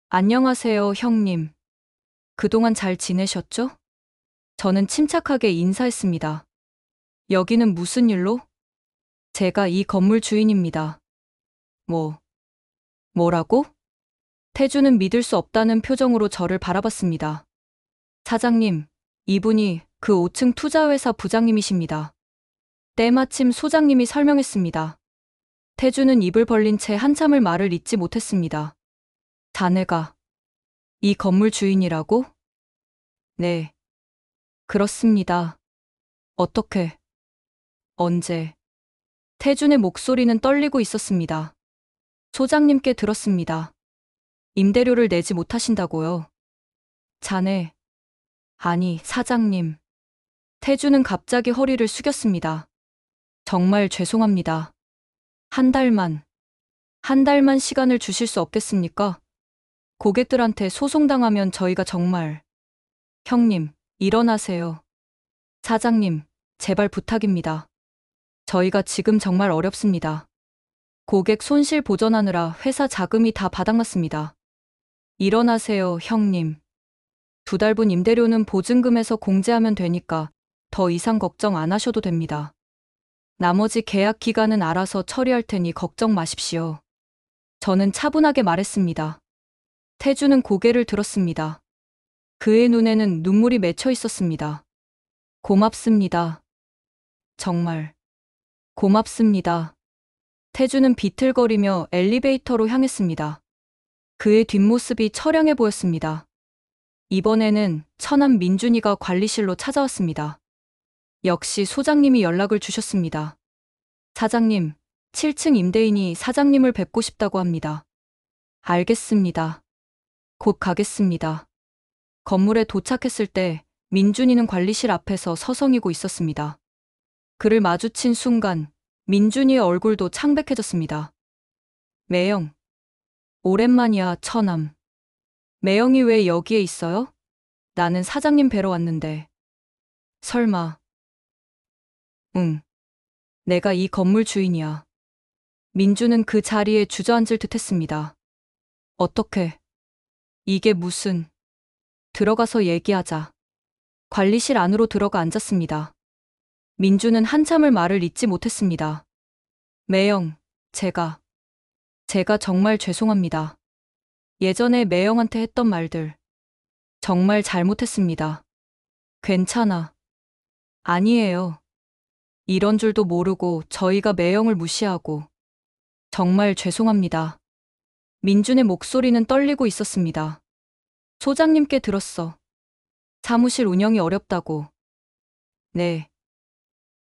안녕하세요, 형님. 그동안 잘 지내셨죠? 저는 침착하게 인사했습니다. 여기는 무슨 일로? 제가 이 건물 주인입니다. 뭐라고? 태주는 믿을 수 없다는 표정으로 저를 바라봤습니다. 사장님, 이분이 그 5층 투자회사 부장님이십니다. 때마침 소장님이 설명했습니다. 태주는 입을 벌린 채 한참을 말을 잇지 못했습니다. 자네가 이 건물 주인이라고? 네. 그렇습니다. 어떻게? 언제? 태준의 목소리는 떨리고 있었습니다. 소장님께 들었습니다. 임대료를 내지 못하신다고요. 자네. 아니, 사장님. 태준은 갑자기 허리를 숙였습니다. 정말 죄송합니다. 한 달만 시간을 주실 수 없겠습니까? 고객들한테 소송당하면 저희가 정말. 형님, 일어나세요. 사장님, 제발 부탁입니다. 저희가 지금 정말 어렵습니다. 고객 손실 보전하느라 회사 자금이 다 바닥났습니다. 일어나세요, 형님. 2달분 임대료는 보증금에서 공제하면 되니까 더 이상 걱정 안 하셔도 됩니다. 나머지 계약 기간은 알아서 처리할 테니 걱정 마십시오. 저는 차분하게 말했습니다. 태주는 고개를 들었습니다. 그의 눈에는 눈물이 맺혀 있었습니다. 고맙습니다. 정말. 고맙습니다. 태주는 비틀거리며 엘리베이터로 향했습니다. 그의 뒷모습이 처량해 보였습니다. 이번에는 처남 민준이가 관리실로 찾아왔습니다. 역시 소장님이 연락을 주셨습니다. 사장님, 7층 임대인이 사장님을 뵙고 싶다고 합니다. 알겠습니다. 곧 가겠습니다. 건물에 도착했을 때 민준이는 관리실 앞에서 서성이고 있었습니다. 그를 마주친 순간 민준이의 얼굴도 창백해졌습니다. 매영. 오랜만이야, 처남. 매영이 왜 여기에 있어요? 나는 사장님 뵈러 왔는데. 설마. 응. 내가 이 건물 주인이야. 민주는 그 자리에 주저앉을 듯 했습니다. 어떻게? 이게 무슨? 들어가서 얘기하자. 관리실 안으로 들어가 앉았습니다. 민주는 한참을 말을 잇지 못했습니다. 매영, 제가 정말 죄송합니다. 예전에 매영한테 했던 말들. 정말 잘못했습니다. 괜찮아. 아니에요. 이런 줄도 모르고 저희가 매영을 무시하고. 정말 죄송합니다. 민준의 목소리는 떨리고 있었습니다. 소장님께 들었어. 사무실 운영이 어렵다고. 네.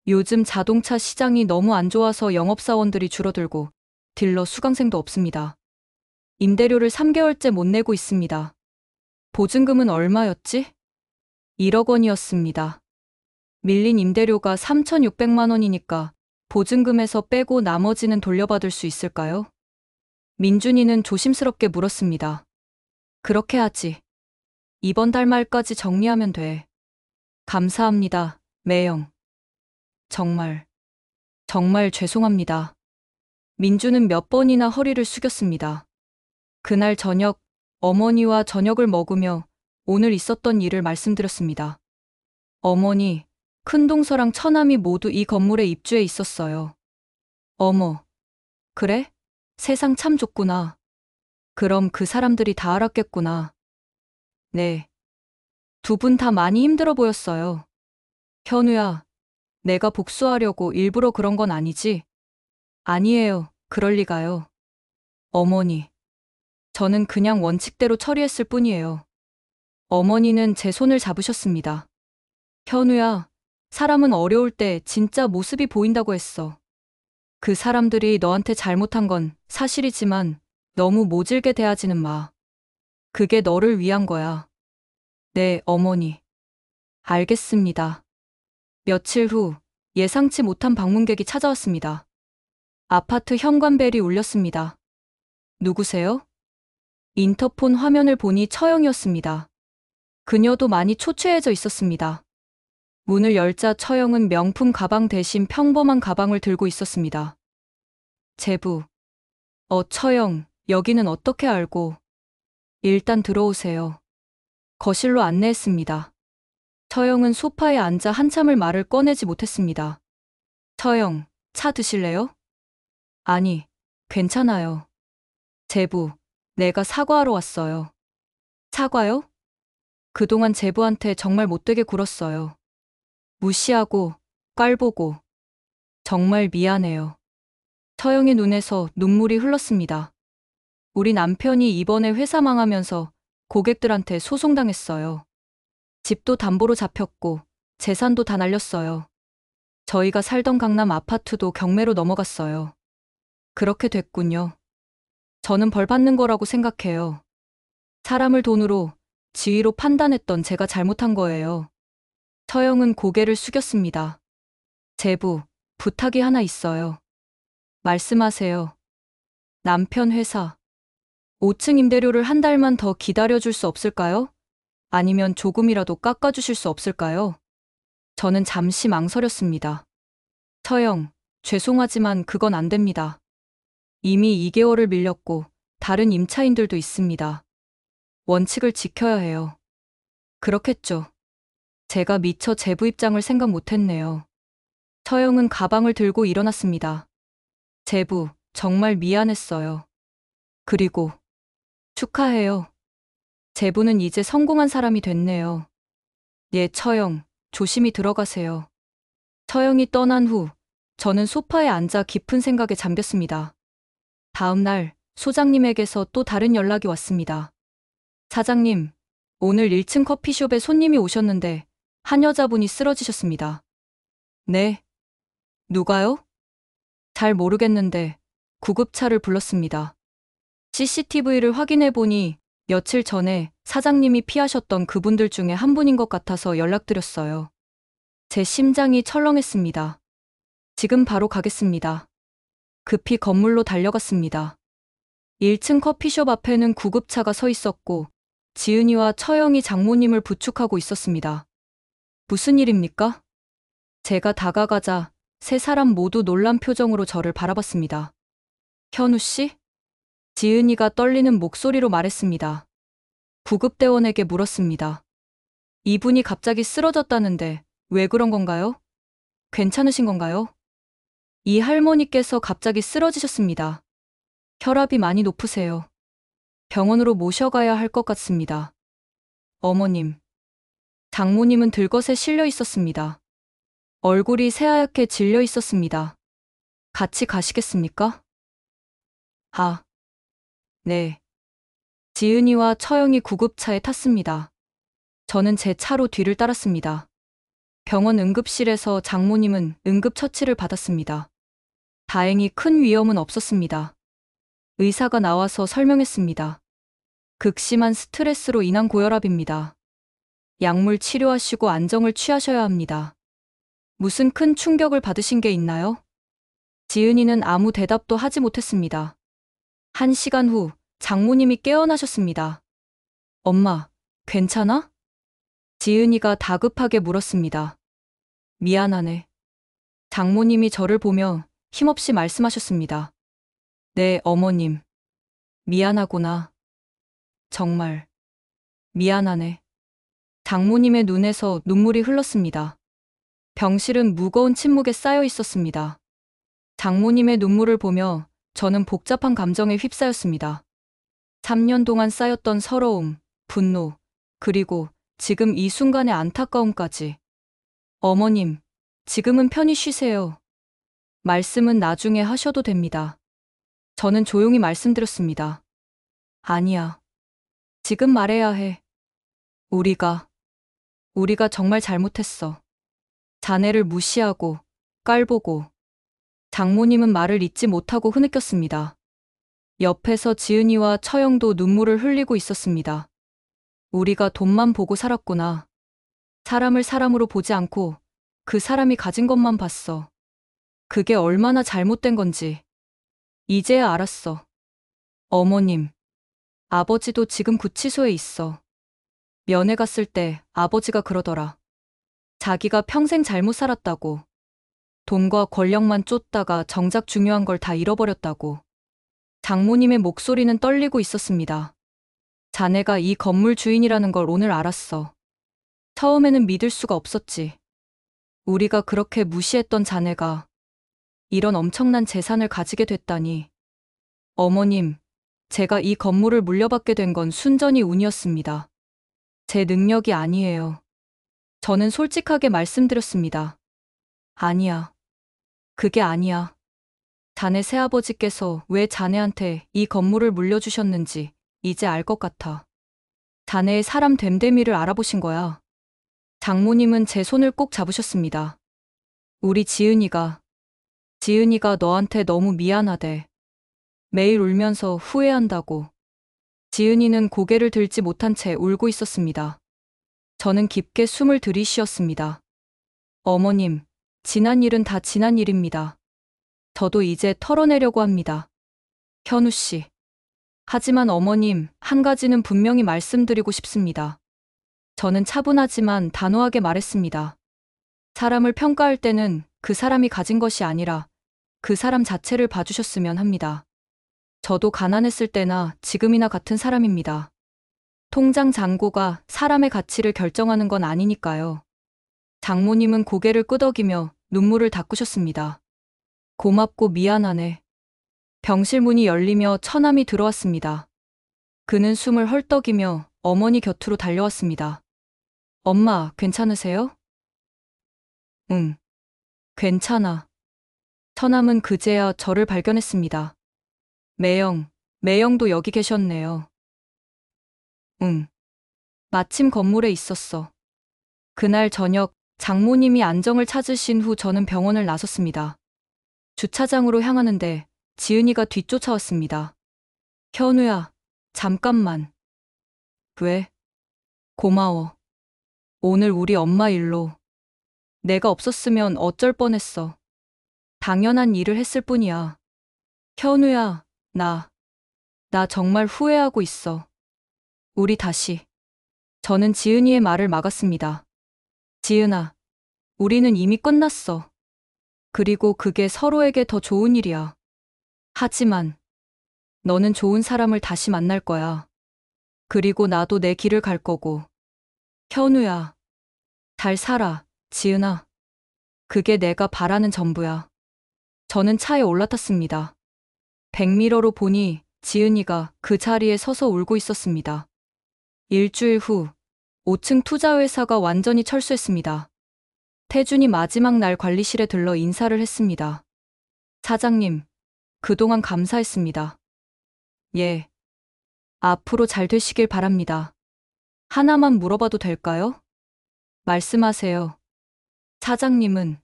요즘 자동차 시장이 너무 안 좋아서 영업사원들이 줄어들고 딜러 수강생도 없습니다. 임대료를 3개월째 못 내고 있습니다. 보증금은 얼마였지? 1억 원이었습니다. 밀린 임대료가 3,600만 원이니까 보증금에서 빼고 나머지는 돌려받을 수 있을까요? 민준이는 조심스럽게 물었습니다. 그렇게 하지. 이번 달 말까지 정리하면 돼. 감사합니다, 매영. 정말 죄송합니다. 민주는 몇 번이나 허리를 숙였습니다. 그날 저녁, 어머니와 저녁을 먹으며 오늘 있었던 일을 말씀드렸습니다. 어머니, 큰동서랑 처남이 모두 이 건물에 입주해 있었어요. 어머, 그래? 세상 참 좁구나. 그럼 그 사람들이 다 알았겠구나. 네. 두 분 다 많이 힘들어 보였어요. 현우야, 내가 복수하려고 일부러 그런 건 아니지? 아니에요. 그럴 리가요. 어머니. 저는 그냥 원칙대로 처리했을 뿐이에요. 어머니는 제 손을 잡으셨습니다. 현우야, 사람은 어려울 때 진짜 모습이 보인다고 했어. 그 사람들이 너한테 잘못한 건 사실이지만 너무 모질게 대하지는 마. 그게 너를 위한 거야. 네, 어머니. 알겠습니다. 며칠 후 예상치 못한 방문객이 찾아왔습니다. 아파트 현관벨이 울렸습니다. 누구세요? 인터폰 화면을 보니 처형이었습니다. 그녀도 많이 초췌해져 있었습니다. 문을 열자 처형은 명품 가방 대신 평범한 가방을 들고 있었습니다. 제부. 처형, 여기는 어떻게 알고? 일단 들어오세요. 거실로 안내했습니다. 처형은 소파에 앉아 한참을 말을 꺼내지 못했습니다. 처형, 차 드실래요? 아니, 괜찮아요. 제부, 내가 사과하러 왔어요. 사과요? 그동안 제부한테 정말 못되게 굴었어요. 무시하고, 깔보고. 정말 미안해요. 처형의 눈에서 눈물이 흘렀습니다. 우리 남편이 이번에 회사 망하면서 고객들한테 소송당했어요. 집도 담보로 잡혔고, 재산도 다 날렸어요. 저희가 살던 강남 아파트도 경매로 넘어갔어요. 그렇게 됐군요. 저는 벌 받는 거라고 생각해요. 사람을 돈으로, 지위로 판단했던 제가 잘못한 거예요. 처형은 고개를 숙였습니다. 제부, 부탁이 하나 있어요. 말씀하세요. 남편 회사. 5층 임대료를 한 달만 더 기다려줄 수 없을까요? 아니면 조금이라도 깎아주실 수 없을까요? 저는 잠시 망설였습니다. 처형, 죄송하지만 그건 안 됩니다. 이미 2개월을 밀렸고 다른 임차인들도 있습니다. 원칙을 지켜야 해요. 그렇겠죠. 제가 미처 제부 입장을 생각 못했네요. 처형은 가방을 들고 일어났습니다. 제부, 정말 미안했어요. 그리고 축하해요. 제부는 이제 성공한 사람이 됐네요. 예, 처형, 조심히 들어가세요. 처형이 떠난 후 저는 소파에 앉아 깊은 생각에 잠겼습니다. 다음 날 소장님에게서 또 다른 연락이 왔습니다. 사장님, 오늘 1층 커피숍에 손님이 오셨는데 한 여자분이 쓰러지셨습니다. 네. 누가요? 잘 모르겠는데 구급차를 불렀습니다. CCTV를 확인해 보니 며칠 전에 사장님이 피하셨던 그분들 중에 한 분인 것 같아서 연락드렸어요. 제 심장이 철렁했습니다. 지금 바로 가겠습니다. 급히 건물로 달려갔습니다. 1층 커피숍 앞에는 구급차가 서 있었고 지은이와 처형이 장모님을 부축하고 있었습니다. 무슨 일입니까? 제가 다가가자 세 사람 모두 놀란 표정으로 저를 바라봤습니다. 현우 씨? 지은이가 떨리는 목소리로 말했습니다. 구급대원에게 물었습니다. 이분이 갑자기 쓰러졌다는데 왜 그런 건가요? 괜찮으신 건가요? 이 할머니께서 갑자기 쓰러지셨습니다. 혈압이 많이 높으세요. 병원으로 모셔가야 할 것 같습니다. 어머님. 장모님은 들것에 실려 있었습니다. 얼굴이 새하얗게 질려 있었습니다. 같이 가시겠습니까? 아, 네. 지은이와 처영이 구급차에 탔습니다. 저는 제 차로 뒤를 따랐습니다. 병원 응급실에서 장모님은 응급처치를 받았습니다. 다행히 큰 위험은 없었습니다. 의사가 나와서 설명했습니다. 극심한 스트레스로 인한 고혈압입니다. 약물 치료하시고 안정을 취하셔야 합니다. 무슨 큰 충격을 받으신 게 있나요? 지은이는 아무 대답도 하지 못했습니다. 1시간 후 장모님이 깨어나셨습니다. 엄마, 괜찮아? 지은이가 다급하게 물었습니다. 미안하네. 장모님이 저를 보며 힘없이 말씀하셨습니다. 네, 어머님. 미안하구나. 정말. 미안하네. 장모님의 눈에서 눈물이 흘렀습니다. 병실은 무거운 침묵에 쌓여 있었습니다. 장모님의 눈물을 보며 저는 복잡한 감정에 휩싸였습니다. 3년 동안 쌓였던 서러움, 분노, 그리고 지금 이 순간의 안타까움까지. 어머님, 지금은 편히 쉬세요. 말씀은 나중에 하셔도 됩니다. 저는 조용히 말씀드렸습니다. 아니야. 지금 말해야 해. 우리가 정말 잘못했어. 자네를 무시하고, 깔보고. 장모님은 말을 잇지 못하고 흐느꼈습니다. 옆에서 지은이와 처영도 눈물을 흘리고 있었습니다. 우리가 돈만 보고 살았구나. 사람을 사람으로 보지 않고 그 사람이 가진 것만 봤어. 그게 얼마나 잘못된 건지. 이제야 알았어. 어머님, 아버지도 지금 구치소에 있어. 면회 갔을 때 아버지가 그러더라. 자기가 평생 잘못 살았다고. 돈과 권력만 쫓다가 정작 중요한 걸 다 잃어버렸다고. 장모님의 목소리는 떨리고 있었습니다. 자네가 이 건물 주인이라는 걸 오늘 알았어. 처음에는 믿을 수가 없었지. 우리가 그렇게 무시했던 자네가 이런 엄청난 재산을 가지게 됐다니. 어머님, 제가 이 건물을 물려받게 된 건 순전히 운이었습니다. 제 능력이 아니에요. 저는 솔직하게 말씀드렸습니다. 아니야. 그게 아니야. 자네 새아버지께서 왜 자네한테 이 건물을 물려주셨는지 이제 알 것 같아. 자네의 사람 됨됨이를 알아보신 거야. 장모님은 제 손을 꼭 잡으셨습니다. 우리 지은이가 너한테 너무 미안하대. 매일 울면서 후회한다고. 지은이는 고개를 들지 못한 채 울고 있었습니다. 저는 깊게 숨을 들이쉬었습니다. 어머님, 지난 일은 다 지난 일입니다. 저도 이제 털어내려고 합니다. 현우 씨. 하지만 어머님, 한 가지는 분명히 말씀드리고 싶습니다. 저는 차분하지만 단호하게 말했습니다. 사람을 평가할 때는 그 사람이 가진 것이 아니라 그 사람 자체를 봐주셨으면 합니다. 저도 가난했을 때나 지금이나 같은 사람입니다. 통장 잔고가 사람의 가치를 결정하는 건 아니니까요. 장모님은 고개를 끄덕이며 눈물을 닦으셨습니다. 고맙고 미안하네. 병실 문이 열리며 처남이 들어왔습니다. 그는 숨을 헐떡이며 어머니 곁으로 달려왔습니다. 엄마, 괜찮으세요? 응, 괜찮아. 처남은 그제야 저를 발견했습니다. 매영도 여기 계셨네요. 응, 마침 건물에 있었어. 그날 저녁 장모님이 안정을 찾으신 후 저는 병원을 나섰습니다. 주차장으로 향하는데 지은이가 뒤쫓아왔습니다. 현우야, 잠깐만. 왜? 고마워. 오늘 우리 엄마 일로. 내가 없었으면 어쩔 뻔했어. 당연한 일을 했을 뿐이야. 현우야, 나 정말 후회하고 있어. 우리 다시. 저는 지은이의 말을 막았습니다. 지은아, 우리는 이미 끝났어. 그리고 그게 서로에게 더 좋은 일이야. 하지만 너는 좋은 사람을 다시 만날 거야. 그리고 나도 내 길을 갈 거고. 현우야, 잘 살아, 지은아. 그게 내가 바라는 전부야. 저는 차에 올라탔습니다. 백미러로 보니 지은이가 그 자리에 서서 울고 있었습니다. 일주일 후, 5층 투자회사가 완전히 철수했습니다. 태준이 마지막 날 관리실에 들러 인사를 했습니다. 사장님, 그동안 감사했습니다. 예. 앞으로 잘 되시길 바랍니다. 하나만 물어봐도 될까요? 말씀하세요. 사장님은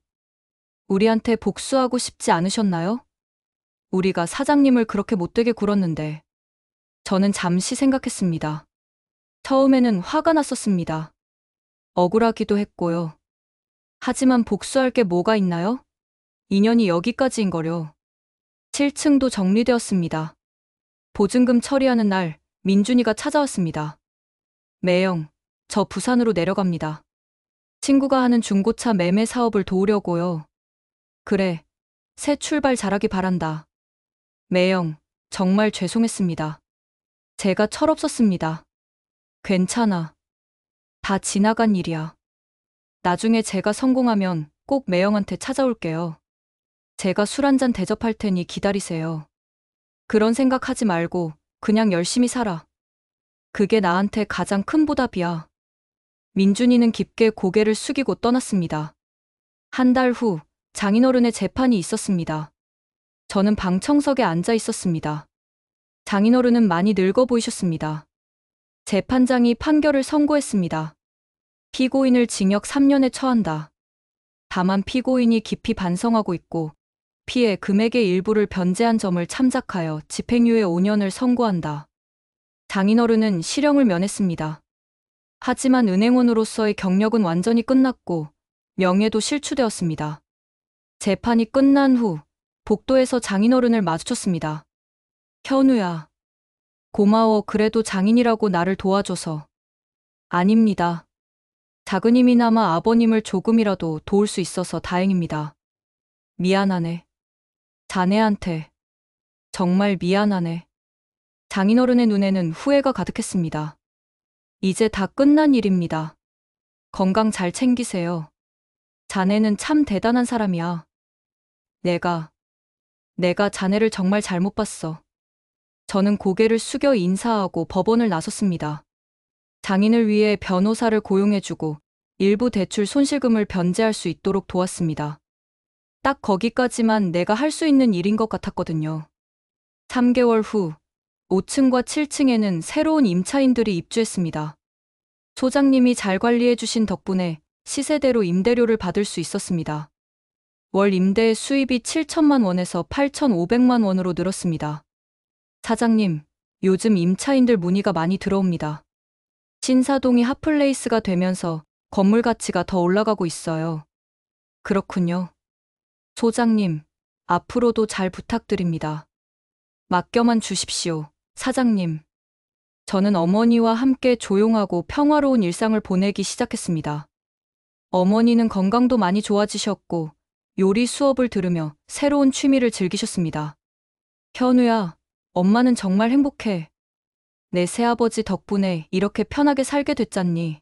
우리한테 복수하고 싶지 않으셨나요? 우리가 사장님을 그렇게 못되게 굴었는데. 저는 잠시 생각했습니다. 처음에는 화가 났었습니다. 억울하기도 했고요. 하지만 복수할 게 뭐가 있나요? 인연이 여기까지인 거려. 7층도 정리되었습니다. 보증금 처리하는 날, 민준이가 찾아왔습니다. 매영, 저 부산으로 내려갑니다. 친구가 하는 중고차 매매 사업을 도우려고요. 그래, 새 출발 잘하기 바란다. 매영, 정말 죄송했습니다. 제가 철없었습니다. 괜찮아. 다 지나간 일이야. 나중에 제가 성공하면 꼭 매영한테 찾아올게요. 제가 술 한잔 대접할 테니 기다리세요. 그런 생각하지 말고 그냥 열심히 살아. 그게 나한테 가장 큰 보답이야. 민준이는 깊게 고개를 숙이고 떠났습니다. 한 달 후 장인어른의 재판이 있었습니다. 저는 방청석에 앉아 있었습니다. 장인어른은 많이 늙어 보이셨습니다. 재판장이 판결을 선고했습니다. 피고인을 징역 3년에 처한다. 다만 피고인이 깊이 반성하고 있고 피해 금액의 일부를 변제한 점을 참작하여 집행유예 5년을 선고한다. 장인어른은 실형을 면했습니다. 하지만 은행원으로서의 경력은 완전히 끝났고 명예도 실추되었습니다. 재판이 끝난 후 복도에서 장인어른을 마주쳤습니다. 현우야. 고마워. 그래도 장인이라고 나를 도와줘서. 아닙니다. 작은 힘이나마 아버님을 조금이라도 도울 수 있어서 다행입니다. 미안하네. 자네한테. 정말 미안하네. 장인어른의 눈에는 후회가 가득했습니다. 이제 다 끝난 일입니다. 건강 잘 챙기세요. 자네는 참 대단한 사람이야. 내가 자네를 정말 잘못 봤어. 저는 고개를 숙여 인사하고 법원을 나섰습니다. 장인을 위해 변호사를 고용해주고 일부 대출 손실금을 변제할 수 있도록 도왔습니다. 딱 거기까지만 내가 할 수 있는 일인 것 같았거든요. 3개월 후 5층과 7층에는 새로운 임차인들이 입주했습니다. 소장님이 잘 관리해 주신 덕분에 시세대로 임대료를 받을 수 있었습니다. 월 임대 수입이 7천만 원에서 8,500만 원으로 늘었습니다. 사장님, 요즘 임차인들 문의가 많이 들어옵니다. 신사동이 핫플레이스가 되면서 건물 가치가 더 올라가고 있어요. 그렇군요. 소장님, 앞으로도 잘 부탁드립니다. 맡겨만 주십시오, 사장님. 저는 어머니와 함께 조용하고 평화로운 일상을 보내기 시작했습니다. 어머니는 건강도 많이 좋아지셨고 요리 수업을 들으며 새로운 취미를 즐기셨습니다. 현우야, 엄마는 정말 행복해. 내 새아버지 덕분에 이렇게 편하게 살게 됐잖니.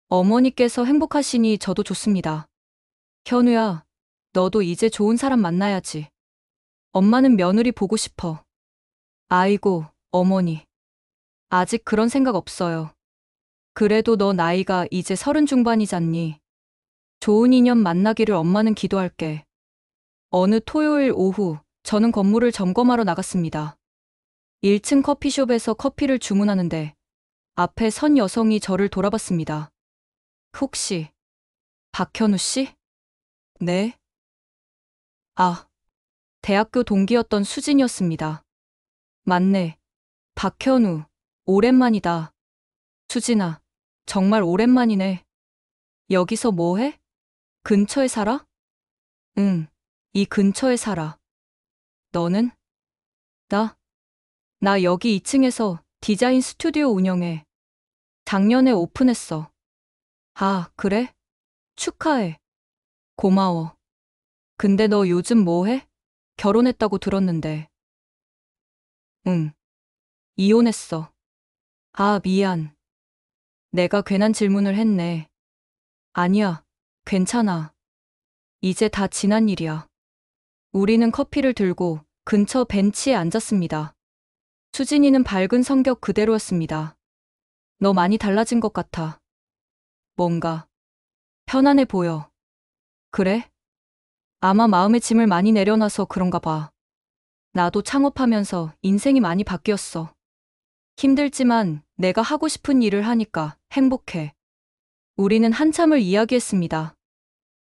어머니께서 행복하시니 저도 좋습니다. 현우야, 너도 이제 좋은 사람 만나야지. 엄마는 며느리 보고 싶어. 아이고, 어머니. 아직 그런 생각 없어요. 그래도 너 나이가 이제 30 중반이잖니. 좋은 인연 만나기를 엄마는 기도할게. 어느 토요일 오후, 저는 건물을 점검하러 나갔습니다. 1층 커피숍에서 커피를 주문하는데 앞에 선 여성이 저를 돌아봤습니다. 혹시 박현우 씨? 네. 아, 대학교 동기였던 수진이었습니다. 맞네. 박현우, 오랜만이다. 수진아, 정말 오랜만이네. 여기서 뭐 해? 근처에 살아? 응, 이 근처에 살아. 너는? 나 여기 2층에서 디자인 스튜디오 운영해. 작년에 오픈했어. 아, 그래? 축하해. 고마워. 근데 너 요즘 뭐 해? 결혼했다고 들었는데. 응. 이혼했어. 아, 미안. 내가 괜한 질문을 했네. 아니야. 괜찮아. 이제 다 지난 일이야. 우리는 커피를 들고 근처 벤치에 앉았습니다. 수진이는 밝은 성격 그대로였습니다. 너 많이 달라진 것 같아. 뭔가 편안해 보여. 그래? 아마 마음의 짐을 많이 내려놔서 그런가 봐. 나도 창업하면서 인생이 많이 바뀌었어. 힘들지만 내가 하고 싶은 일을 하니까 행복해. 우리는 한참을 이야기했습니다.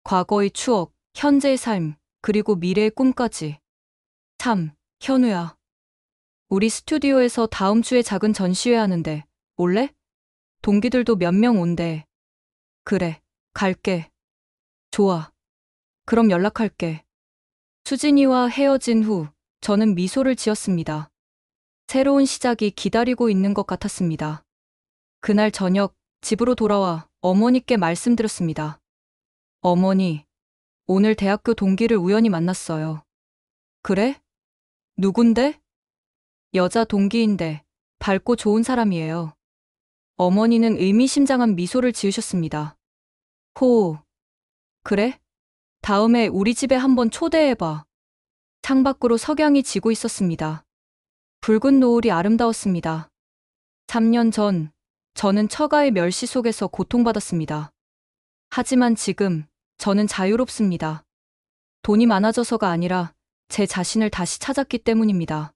과거의 추억, 현재의 삶, 그리고 미래의 꿈까지. 참, 현우야. 우리 스튜디오에서 다음 주에 작은 전시회 하는데 올래? 동기들도 몇 명 온대. 그래, 갈게. 좋아. 그럼 연락할게. 수진이와 헤어진 후 저는 미소를 지었습니다. 새로운 시작이 기다리고 있는 것 같았습니다. 그날 저녁 집으로 돌아와 어머니께 말씀드렸습니다. 어머니, 오늘 대학교 동기를 우연히 만났어요. 그래? 누군데? 여자 동기인데 밝고 좋은 사람이에요. 어머니는 의미심장한 미소를 지으셨습니다. 호, 그래? 다음에 우리 집에 한번 초대해봐. 창밖으로 석양이 지고 있었습니다. 붉은 노을이 아름다웠습니다. 3년 전, 저는 처가의 멸시 속에서 고통받았습니다. 하지만 지금, 저는 자유롭습니다. 돈이 많아져서가 아니라 제 자신을 다시 찾았기 때문입니다.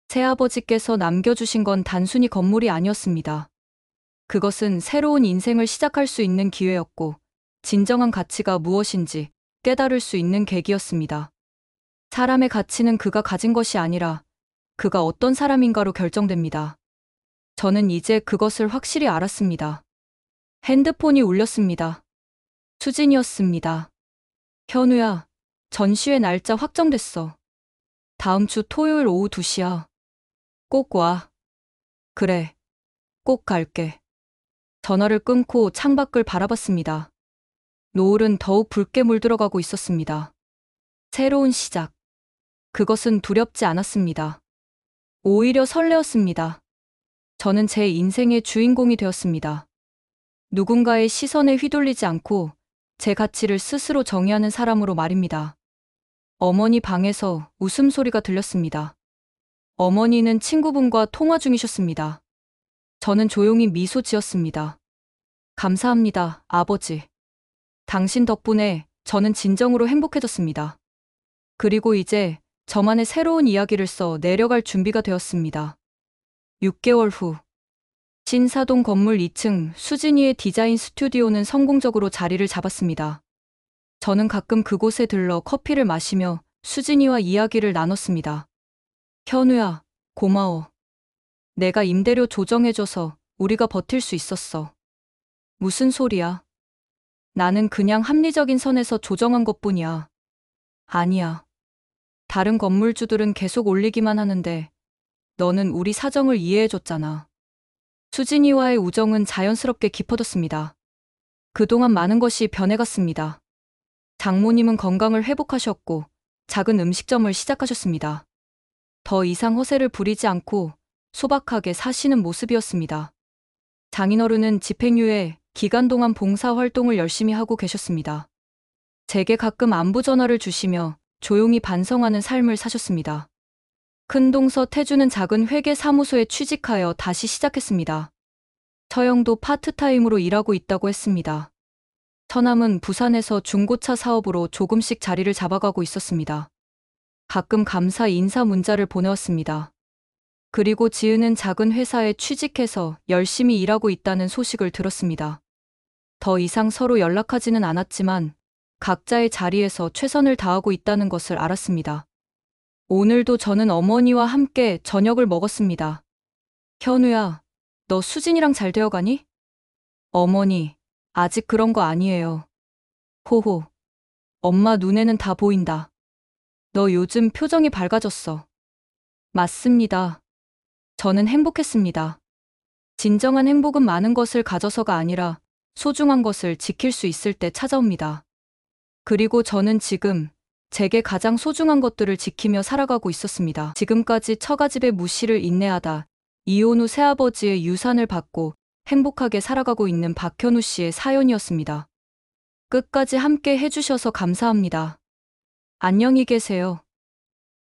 새아버지께서 남겨주신 건 단순히 건물이 아니었습니다. 그것은 새로운 인생을 시작할 수 있는 기회였고, 진정한 가치가 무엇인지 깨달을 수 있는 계기였습니다. 사람의 가치는 그가 가진 것이 아니라 그가 어떤 사람인가로 결정됩니다. 저는 이제 그것을 확실히 알았습니다. 핸드폰이 울렸습니다. 수진이었습니다. 현우야, 전시회 날짜 확정됐어. 다음 주 토요일 오후 2시야. 꼭 와. 그래, 꼭 갈게. 전화를 끊고 창밖을 바라봤습니다. 노을은 더욱 붉게 물들어가고 있었습니다. 새로운 시작. 그것은 두렵지 않았습니다. 오히려 설레었습니다. 저는 제 인생의 주인공이 되었습니다. 누군가의 시선에 휘둘리지 않고 제 가치를 스스로 정의하는 사람으로 말입니다. 어머니 방에서 웃음소리가 들렸습니다. 어머니는 친구분과 통화 중이셨습니다. 저는 조용히 미소 지었습니다. 감사합니다, 아버지. 당신 덕분에 저는 진정으로 행복해졌습니다. 그리고 이제 저만의 새로운 이야기를 써 내려갈 준비가 되었습니다. 6개월 후, 신사동 건물 2층 수진이의 디자인 스튜디오는 성공적으로 자리를 잡았습니다. 저는 가끔 그곳에 들러 커피를 마시며 수진이와 이야기를 나눴습니다. 현우야, 고마워. 내가 임대료 조정해줘서 우리가 버틸 수 있었어. 무슨 소리야? 나는 그냥 합리적인 선에서 조정한 것뿐이야. 아니야. 다른 건물주들은 계속 올리기만 하는데 너는 우리 사정을 이해해줬잖아. 수진이와의 우정은 자연스럽게 깊어졌습니다. 그동안 많은 것이 변해갔습니다. 장모님은 건강을 회복하셨고 작은 음식점을 시작하셨습니다. 더 이상 허세를 부리지 않고 소박하게 사시는 모습이었습니다. 장인어른은 집행유예 기간 동안 봉사활동을 열심히 하고 계셨습니다. 제게 가끔 안부 전화를 주시며 조용히 반성하는 삶을 사셨습니다. 큰동서 태주는 작은 회계사무소에 취직하여 다시 시작했습니다. 처형도 파트타임으로 일하고 있다고 했습니다. 처남은 부산에서 중고차 사업으로 조금씩 자리를 잡아가고 있었습니다. 가끔 감사 인사 문자를 보내왔습니다. 그리고 지은은 작은 회사에 취직해서 열심히 일하고 있다는 소식을 들었습니다. 더 이상 서로 연락하지는 않았지만 각자의 자리에서 최선을 다하고 있다는 것을 알았습니다. 오늘도 저는 어머니와 함께 저녁을 먹었습니다. 현우야, 너 수진이랑 잘 되어가니? 어머니, 아직 그런 거 아니에요. 호호, 엄마 눈에는 다 보인다. 너 요즘 표정이 밝아졌어. 맞습니다. 저는 행복했습니다. 진정한 행복은 많은 것을 가져서가 아니라 소중한 것을 지킬 수 있을 때 찾아옵니다. 그리고 저는 지금 제게 가장 소중한 것들을 지키며 살아가고 있었습니다. 지금까지 처가집의 무시를 인내하다 이혼 후 새아버지의 유산을 받고 행복하게 살아가고 있는 박현우 씨의 사연이었습니다. 끝까지 함께 해주셔서 감사합니다. 안녕히 계세요.